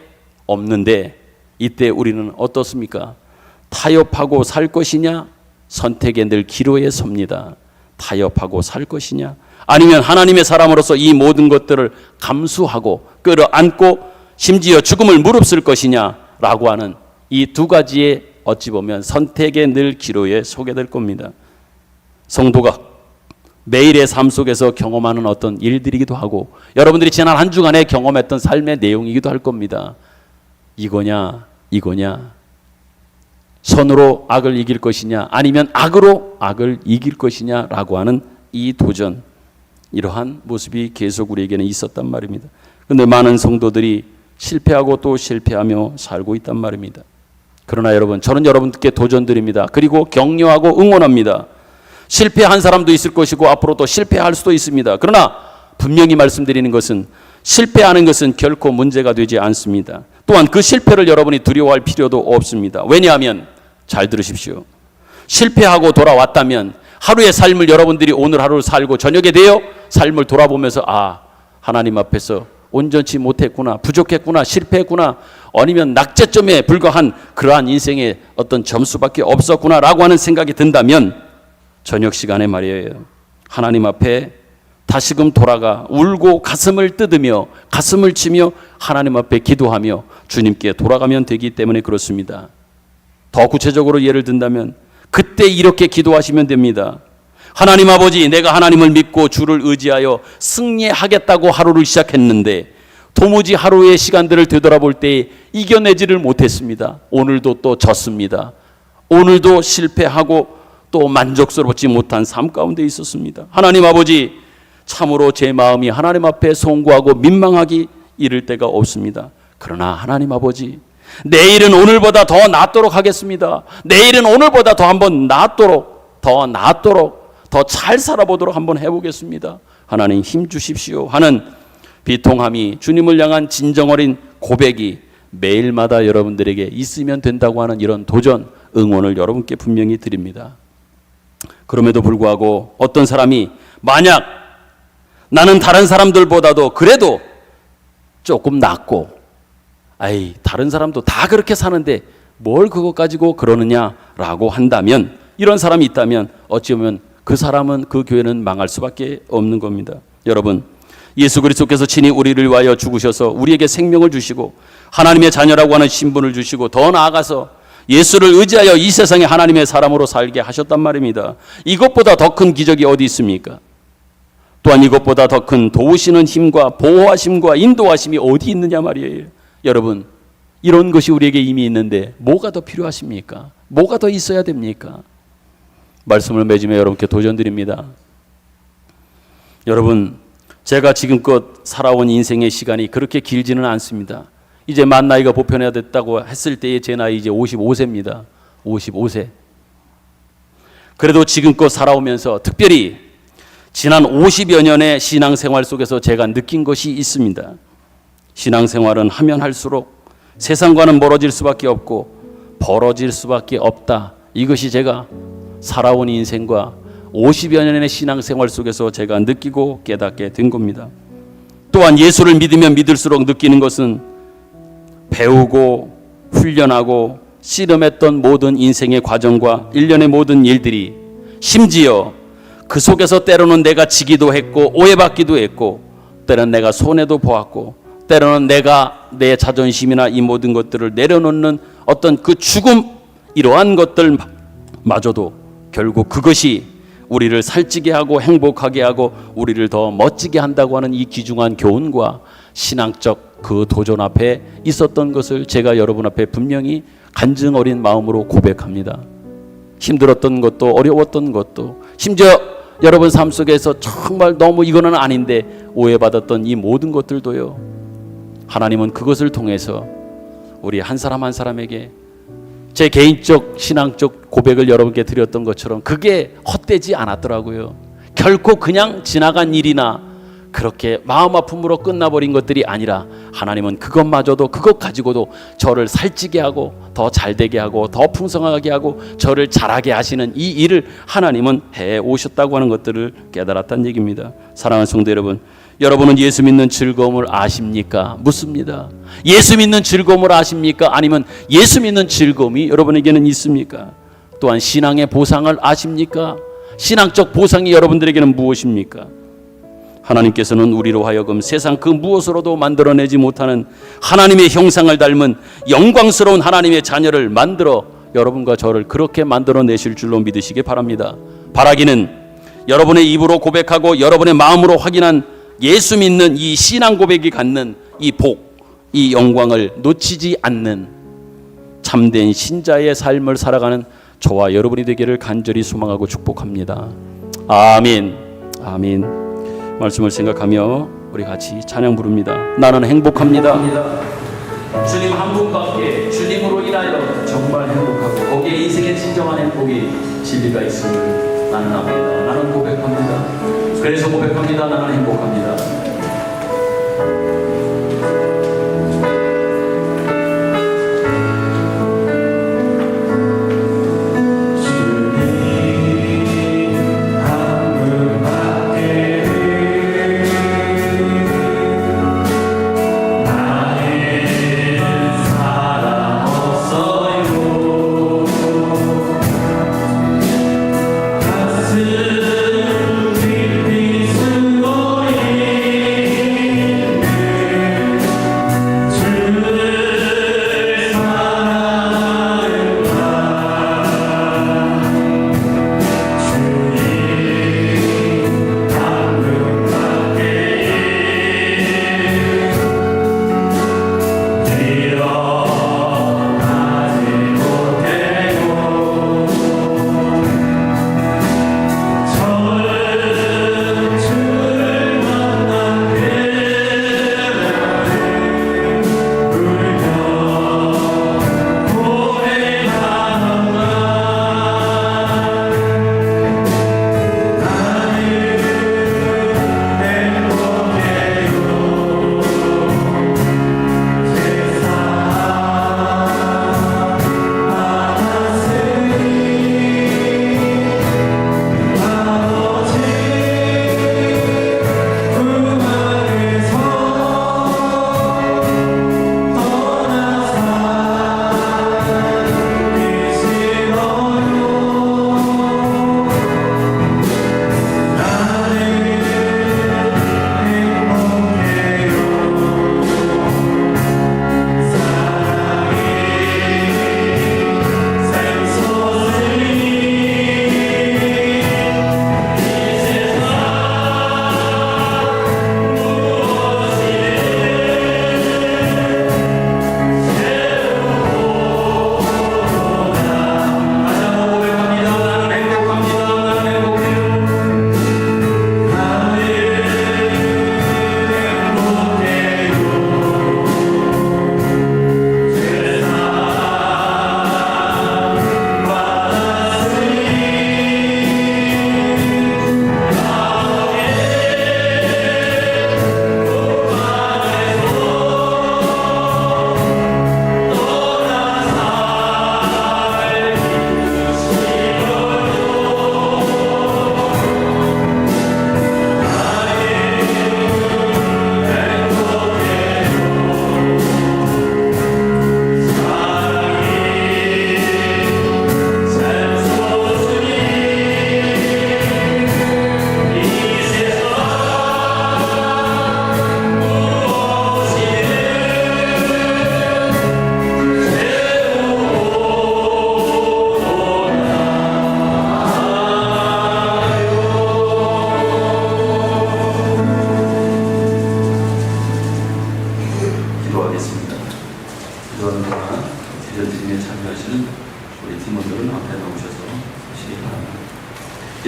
없는데 이때 우리는 어떻습니까? 타협하고 살 것이냐? 선택의 늘 기로에 섭니다. 타협하고 살 것이냐? 아니면 하나님의 사람으로서 이 모든 것들을 감수하고 끌어안고 심지어 죽음을 무릅쓸 것이냐라고 하는 이 두 가지의 어찌 보면 선택의 늘 기로에 서게 될 겁니다. 성도가 매일의 삶 속에서 경험하는 어떤 일들이기도 하고 여러분들이 지난 한 주간에 경험했던 삶의 내용이기도 할 겁니다. 이거냐 선으로 악을 이길 것이냐 아니면 악으로 악을 이길 것이냐라고 하는 이 도전, 이러한 모습이 계속 우리에게는 있었단 말입니다. 그런데 많은 성도들이 실패하고 또 실패하며 살고 있단 말입니다. 그러나 여러분, 저는 여러분께 도전드립니다. 그리고 격려하고 응원합니다. 실패한 사람도 있을 것이고 앞으로 또 실패할 수도 있습니다. 그러나 분명히 말씀드리는 것은 실패하는 것은 결코 문제가 되지 않습니다. 또한 그 실패를 여러분이 두려워할 필요도 없습니다. 왜냐하면 잘 들으십시오. 실패하고 돌아왔다면 하루의 삶을 여러분들이 오늘 하루를 살고 저녁에 되어 삶을 돌아보면서 하나님 앞에서 온전치 못했구나, 부족했구나, 실패했구나, 아니면 낙제점에 불과한 그러한 인생의 어떤 점수밖에 없었구나 라고 하는 생각이 든다면 저녁 시간에 말이에요, 하나님 앞에 다시금 돌아가 울고 가슴을 뜯으며 가슴을 치며 하나님 앞에 기도하며 주님께 돌아가면 되기 때문에 그렇습니다. 더 구체적으로 예를 든다면 그때 이렇게 기도하시면 됩니다. 하나님 아버지, 내가 하나님을 믿고 주를 의지하여 승리하겠다고 하루를 시작했는데 도무지 하루의 시간들을 되돌아볼 때 이겨내지를 못했습니다. 오늘도 또 졌습니다. 오늘도 실패하고 또 만족스럽지 못한 삶 가운데 있었습니다. 하나님 아버지, 참으로 제 마음이 하나님 앞에 송구하고 민망하기 이를 때가 없습니다. 그러나 하나님 아버지, 내일은 오늘보다 더 낫도록 하겠습니다. 내일은 오늘보다 더 한번 낫도록, 더 잘 살아보도록 한번 해보겠습니다. 하나님 힘 주십시오 하는 비통함이, 주님을 향한 진정 어린 고백이 매일마다 여러분들에게 있으면 된다고 하는 이런 도전, 응원을 여러분께 분명히 드립니다. 그럼에도 불구하고 어떤 사람이 만약 나는 다른 사람들보다도 그래도 조금 낫고, 다른 사람도 다 그렇게 사는데 뭘 그거 가지고 그러느냐라고 한다면, 이런 사람이 있다면 어찌 보면 그 사람은, 그 교회는 망할 수밖에 없는 겁니다. 여러분, 예수 그리스도께서 친히 우리를 위하여 죽으셔서 우리에게 생명을 주시고 하나님의 자녀라고 하는 신분을 주시고 더 나아가서 예수를 의지하여 이 세상에 하나님의 사람으로 살게 하셨단 말입니다. 이것보다 더 큰 기적이 어디 있습니까? 또한 이것보다 더 큰 도우시는 힘과 보호하심과 인도하심이 어디 있느냐 말이에요. 여러분, 이런 것이 우리에게 이미 있는데 뭐가 더 필요하십니까? 뭐가 더 있어야 됩니까? 말씀을 맺으며 여러분께 도전드립니다. 여러분, 제가 지금껏 살아온 인생의 시간이 그렇게 길지는 않습니다. 이제 만 나이가 보편화가 됐다고 했을 때의 제 나이 이제 55세입니다. 55세. 그래도 지금껏 살아오면서 특별히 지난 50여 년의 신앙생활 속에서 제가 느낀 것이 있습니다. 신앙생활은 하면 할수록 세상과는 멀어질 수밖에 없고 벌어질 수밖에 없다. 이것이 제가 살아온 인생과 50여 년의 신앙생활 속에서 제가 느끼고 깨닫게 된 겁니다. 또한 예수를 믿으면 믿을수록 느끼는 것은 배우고 훈련하고 씨름했던 모든 인생의 과정과 일련의 모든 일들이, 심지어 그 속에서 때로는 내가 지기도 했고 오해받기도 했고 때로는 내가 손해도 보았고 때로는 내가 내 자존심이나 이 모든 것들을 내려놓는 어떤 그 죽음, 이러한 것들마저도 결국 그것이 우리를 살찌게 하고 행복하게 하고 우리를 더 멋지게 한다고 하는 이 귀중한 교훈과 신앙적 그 도전 앞에 있었던 것을 제가 여러분 앞에 분명히 간증 어린 마음으로 고백합니다. 힘들었던 것도 어려웠던 것도, 심지어 여러분 삶 속에서 정말 너무 이거는 아닌데 오해받았던 이 모든 것들도요, 하나님은 그것을 통해서 우리 한 사람 한 사람에게 제 개인적 신앙적 고백을 여러분께 드렸던 것처럼 그게 헛되지 않았더라고요. 결코 그냥 지나간 일이나 그렇게 마음 아픔으로 끝나버린 것들이 아니라 하나님은 그것마저도, 그것 가지고도 저를 살찌게 하고 더 잘되게 하고 더 풍성하게 하고 저를 잘하게 하시는 이 일을 하나님은 해오셨다고 하는 것들을 깨달았다는 얘기입니다. 사랑하는 성도 여러분, 여러분은 예수 믿는 즐거움을 아십니까? 묻습니다. 예수 믿는 즐거움을 아십니까? 아니면 예수 믿는 즐거움이 여러분에게는 있습니까? 또한 신앙의 보상을 아십니까? 신앙적 보상이 여러분들에게는 무엇입니까? 하나님께서는 우리로 하여금 세상 그 무엇으로도 만들어내지 못하는 하나님의 형상을 닮은 영광스러운 하나님의 자녀를 만들어 여러분과 저를 그렇게 만들어내실 줄로 믿으시기 바랍니다. 바라기는 여러분의 입으로 고백하고 여러분의 마음으로 확인한 예수 믿는 이 신앙 고백이 갖는 이 복, 이 영광을 놓치지 않는 참된 신자의 삶을 살아가는 저와 여러분이 되기를 간절히 소망하고 축복합니다. 아멘. 아멘. 말씀을 생각하며 우리 같이 찬양 부릅니다. 나는 행복합니다. 주님 한 분밖에 주님으로 인하여 정말 행복하고 거기에 인생의 진정한 행복이 진리가 있음을 나는 압니다. 나는 고백합니다. 그래서 고백합니다. 나는 행복합니다.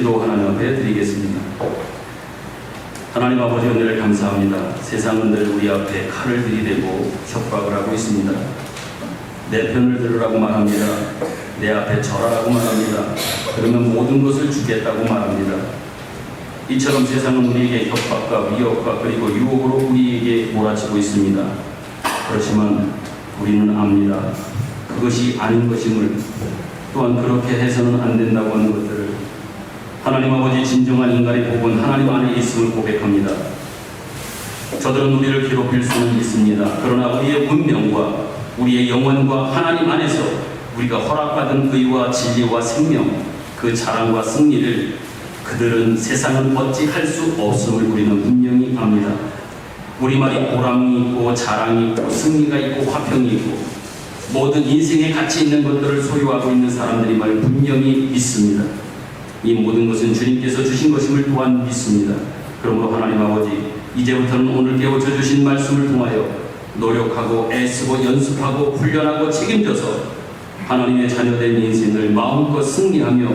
기도 하나님 앞에 드리겠습니다. 하나님 아버지 은혜를 감사합니다. 세상은 늘 우리 앞에 칼을 들이대고 협박을 하고 있습니다. 내 편을 들으라고 말합니다. 내 앞에 절하라고 말합니다. 그러면 모든 것을 주겠다고 말합니다. 이처럼 세상은 우리에게 협박과 위협과 그리고 유혹으로 우리에게 몰아치고 있습니다. 그렇지만 우리는 압니다. 그것이 아닌 것임을, 또한 그렇게 해서는 안 된다고 하는 것들을 하나님 아버지 진정한 인간의 복은 하나님 안에 있음을 고백합니다. 저들은 우리를 괴롭힐 수는 있습니다. 그러나 우리의 운명과 우리의 영혼과 하나님 안에서 우리가 허락받은 의와 진리와 생명, 그 자랑과 승리를 그들은 세상은 어찌 할 수 없음을 우리는 분명히 압니다. 우리말이 보람이 있고 자랑이 있고 승리가 있고 화평이 있고 모든 인생에 가치 있는 것들을 소유하고 있는 사람들임을 분명히 믿습니다. 이 모든 것은 주님께서 주신 것임을 또한 믿습니다. 그러므로 하나님 아버지, 이제부터는 오늘 깨우쳐 주신 말씀을 통하여 노력하고 애쓰고 연습하고 훈련하고 책임져서 하나님의 자녀된 인생을 마음껏 승리하며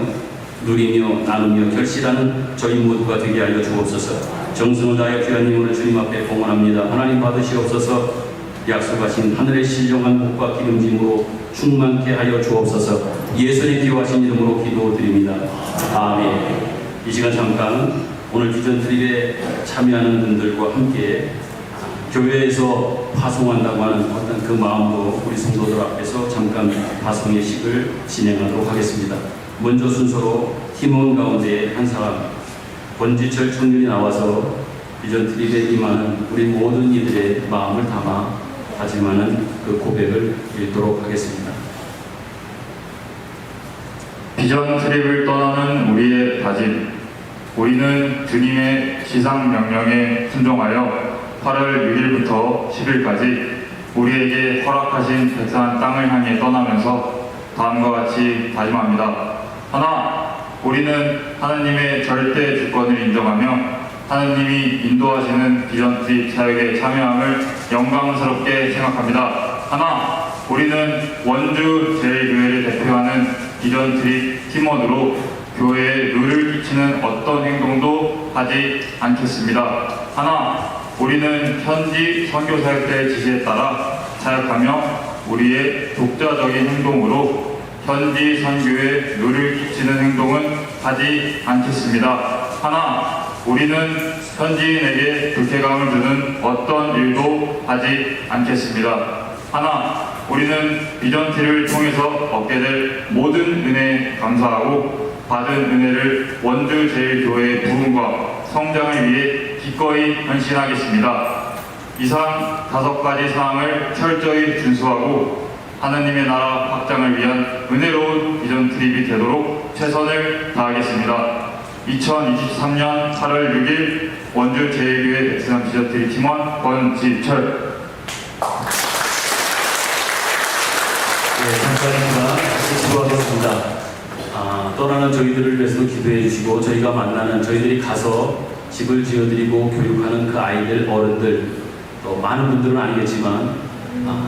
누리며 나누며 결실하는 저희 모두가 되게 하여 주옵소서. 정성을 다하여 귀한 힘으로 주님 앞에 봉헌합니다. 하나님 받으시옵소서. 약속하신 하늘의 신령한 복과 기름짐으로 충만케 하여 주옵소서. 예수의 기도하신 이름으로 기도드립니다. 아멘. 이 시간 잠깐 오늘 비전 트립에 참여하는 분들과 함께 교회에서 파송한다고 하는 어떤 그 마음으로 우리 성도들 앞에서 잠깐 파송의 식을 진행하도록 하겠습니다. 먼저 순서로 팀원 가운데 한 사람 권지철 청년이 나와서 비전 트립에 임하는 우리 모든 이들의 마음을 담아 다짐하는 그 고백을 읽도록 하겠습니다. 비전 트립을 떠나는 우리의 다짐. 우리는 주님의 지상 명령에 순종하여 8월 6일부터 10일까지 우리에게 허락하신 베트남 땅을 향해 떠나면서 다음과 같이 다짐합니다. 하나, 우리는 하나님의 절대 주권을 인정하며 하나님이 인도하시는 비전 트립 사역에 참여함을 영광스럽게 생각합니다. 하나, 우리는 원주 제1교회를 대표하는 비전 트립 팀원으로 교회에 누를 끼치는 어떤 행동도 하지 않겠습니다. 하나, 우리는 현지 선교 사역자의 지시에 따라 사역하며 우리의 독자적인 행동으로 현지 선교에 누를 끼치는 행동은 하지 않겠습니다. 하나, 우리는 현지인에게 불쾌감을 주는 어떤 일도 하지 않겠습니다. 하나, 우리는 비전 트립을 통해서 얻게 될 모든 은혜에 감사하고 받은 은혜를 원주 제1교회의 부흥과 성장을 위해 기꺼이 헌신하겠습니다. 이상 5가지 사항을 철저히 준수하고 하나님의 나라 확장을 위한 은혜로운 비전 트립이 되도록 최선을 다하겠습니다. 2023년 8월 6일 원주 제1교회 베트남 비전 트립 팀원 권지철. 감사합니다. 다시 기도하겠습니다. 떠나는 저희들을 위해서도 기도해 주시고 저희가 만나는 저희들이 가서 집을 지어드리고 교육하는 그 아이들, 어른들 또 많은 분들은 아니겠지만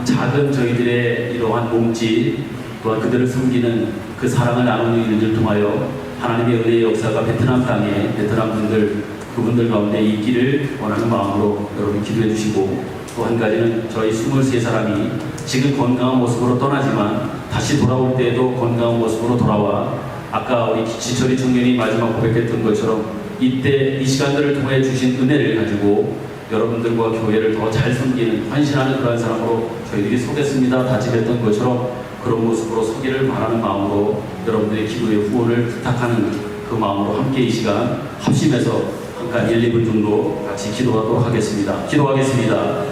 작은 저희들의 이러한 몸짓 또한 그들을 섬기는 그 사랑을 나누는 일들 통하여 하나님의 은혜의 역사가 베트남 땅에 베트남 분들 그분들 가운데 있기를 원하는 마음으로 여러분 기도해 주시고 또 한 가지는 저희 23사람이 지금 건강한 모습으로 떠나지만 다시 돌아올 때에도 건강한 모습으로 돌아와 아까 우리 지철이 청년이 마지막 고백했던 것처럼 이때 이 시간들을 통해 주신 은혜를 가지고 여러분들과 교회를 더 잘 섬기는 헌신하는 그런 사람으로 저희들이 서겠습니다 다짐했던 것처럼 그런 모습으로 서기를 바라는 마음으로 여러분들의 기도의 후원을 부탁하는 그 마음으로 함께 이 시간 합심해서 잠깐 1, 2분 정도 같이 기도하도록 하겠습니다. 기도하겠습니다.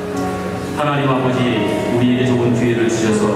하나님 아버지, 우리에게 좋은 기회를 주셔서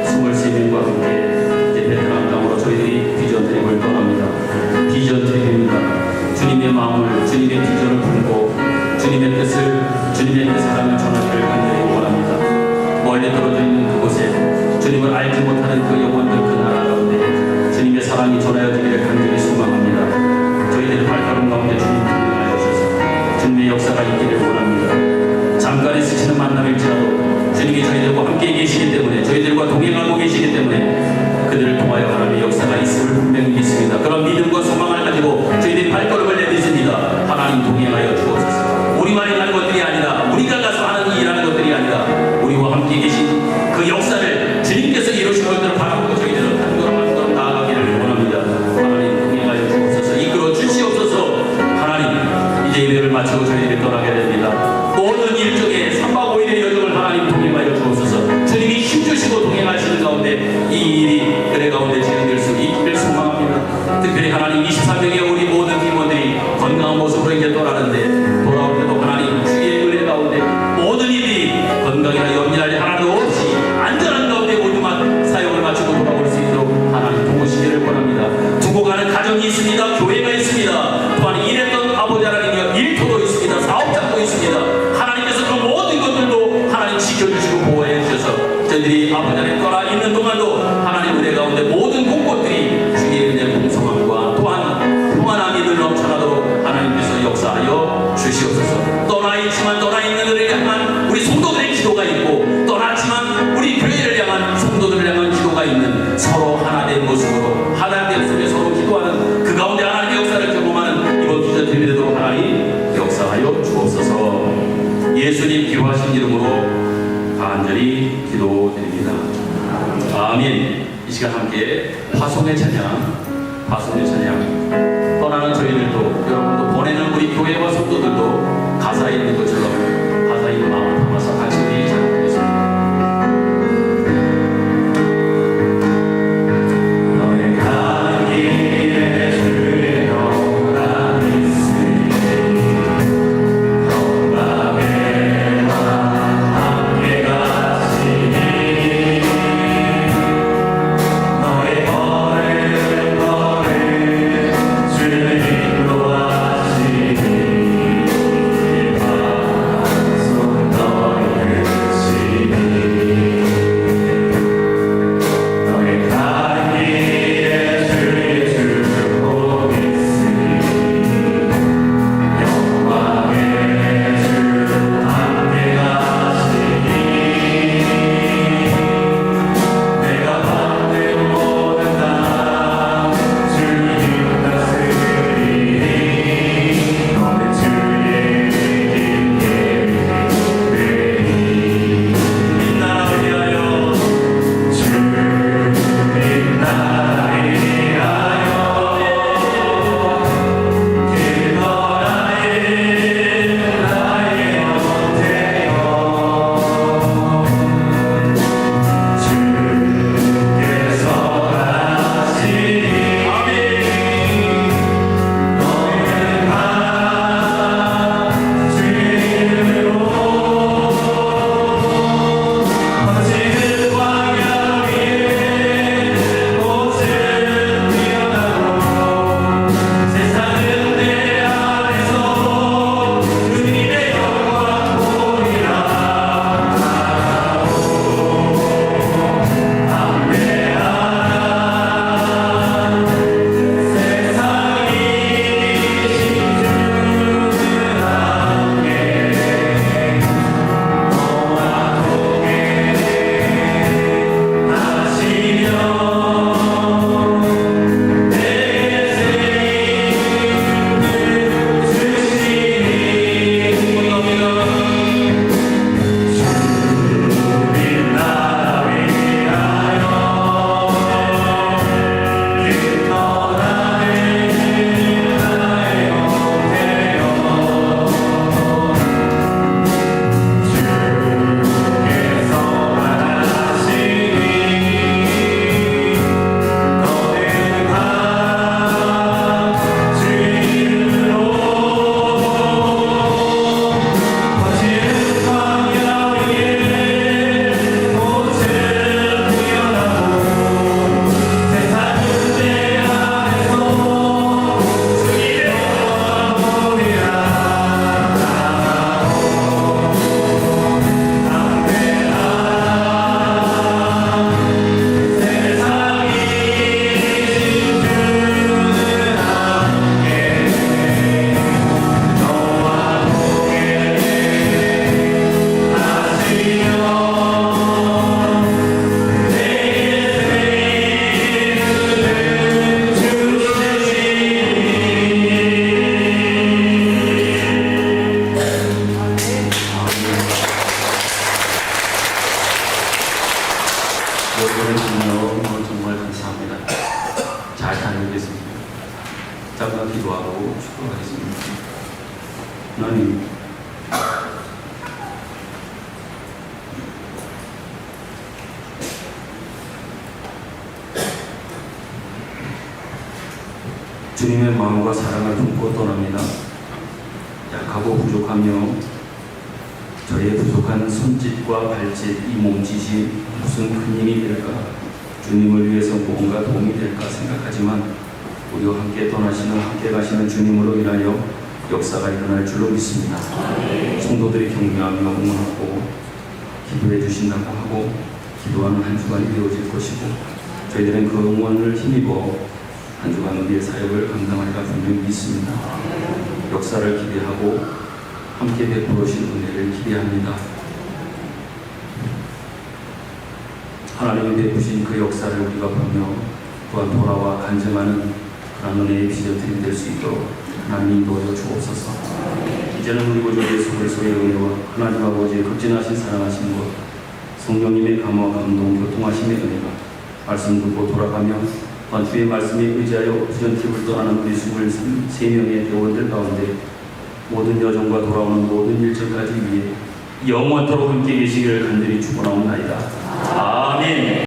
23명과 함께 이제 베트남 땅으로 저희들이 비전 트립을 떠납니다. 비전 트립입니다. 주님의 마음을, 주님의 비전을 품고 주님의 뜻을, 주님의 그 사랑을 전하기를 간절히 원합니다. 멀리 떨어져 있는 그곳에 주님을 알지 못하는 그 영혼들 그 나라 가운데 주님의 사랑이 전하여지기를 간절히 소망합니다. 저희들의 발걸음 가운데 주님 동행하여 주셔서 주님의 역사가 있기를 원합니다. 잠깐의 스치는 만남일지라도 주님이 저희들과 함께 계시기 때문에 저희들과 동행하고 계시기 때문에 그들을 통하여 하나님의 역사가 있음을 분명히 믿습니다. 그런 믿음과 소망을 가지고 저희들이 발걸음을 내딛습니다. 하나님 동행하여 주옵소서. 우리만이 하는 것들이 아니라 우리가 가서 하는 일하는 것들이 아니라 우리와 함께 계신 그 역사를 주님께서 이루시는 것들을 바라보고 저희들은 한 걸음 한 걸음 나아가기를 원합니다. 하나님 동행하여 주옵소서. 이끌어 주시옵소서. 하나님 이제 예배를 마치고 저희들이 떠나게 됩니다. 모든 일정에 3박 5일의 여정을 하나님 동행하여 주옵소서. 주님이 힘주시고 동행하시는 가운데 이 일이 그래 가운데 진행될 수 있기를 소망합니다. 특별히 하나님 23명의 우리 모든 팀원들이 건강한 모습으로 이제 떠나는데 돌아올 때도 하나님 주의 은혜 가운데 모든 일이 건강이나 염려할 일 하나도 없이 안전한 가운데 모두만 사역을 마치고 돌아올 수 있도록 하나님 도우시기를 원합니다. 두고 가는 가정이 있습니다. 교회가 있습니다. 또한 일했던 아버지 하나님이여 일터도 있습니다. 사업장도 있습니다. 하나님께서 그 모든 것들도 하나님 지켜주시고 보호해 주셔서 저희들이 아버지 하나님 떠나 있는 동안도 하나님 은혜 가운데 모든 곳곳들이 주의 은혜 풍성함과 또한 평안함이 늘 넘쳐나도록 하나님께서 역사하여 주시옵소서. 떠나 있지만 떠나 있는 은혜를 향한 우리 성도들의 기도가 있고 떠났지만 우리 교회를 향한 성도들을 향한 기도가 있는 서로 하나 된 모습으로 하나 된 속에 서로 기도하는 예수님 기도하신 이름으로 간절히 기도드립니다. 아멘. 이 시간 함께 화송의 찬양, 떠나는 저희들도, 여러분도 보내는 우리 교회와 성도들도 가사에 있는 것처럼 가사에 있는 마음을 담아서 같이 우리 찬양하겠습니다. 너의 가는 길에 주의 영광 있으니 영광의 왕 함께 가시니 너의 걸음 주를 인도하시니 손 너의 끝이니 너의 가는 길에 주의 축복 있으니 영광의 주 함께 가시니 내가 받는 모든 다 주님 다스리니 너의 주의 깊게 믿으니 이 나라 위하여 주님 나라 위하여 기도하리 나의 못해요 주께서 하시니 너희는 가 주의 이름으로 거치는 광야 위에 꽃을 피어나고 세상은 내 안에서 주님의 영광 보리라 여러분의 진정 정말 감사합니다. 잘 다녀오겠습니다. 잠깐 기도하고 축복하겠습니다. 하나님, 주님의 마음과 사랑을 품고 떠납니다. 약하고 부족하며 저의 부족한 손짓과 발짓, 이 몸짓이 무슨 큰 힘이 될까, 주님을 위해서 무언가 도움이 될까 생각하지만 우리와 함께 떠나시는, 함께 가시는 주님으로 인하여 역사가 일어날 줄로 믿습니다. 성도들이 격려하며 응원하고 기도해 주신다고 하고 기도하는 한 주간이 되어질 것이고, 저희들은 그 응원을 힘입어 한 주간 우리의 사역을 감당하리라 분명히 믿습니다. 역사를 기대하고 함께 베풀으신 은혜를 기대합니다. 하나님이 베푸신 그 역사를 우리가 보며 또한 돌아와 간증하는 그런 은혜의 비전들이 될 수 있도록 하나님 인도하여 주옵소서. 이제는 우리 구주 예수 그리스도의 은혜와 하나님 아버지의 극진하신 사랑하심과 성령님의 감화 감동 교통하심의 은혜가 말씀 듣고 돌아가며 주의 말씀에 의지하여 비전팁을 떠나는 우리 23명의 대원들 가운데 모든 여정과 돌아오는 모든 일정까지 위해 영원토록 함께 계시기를 간절히 축원하옵나이다. 아멘.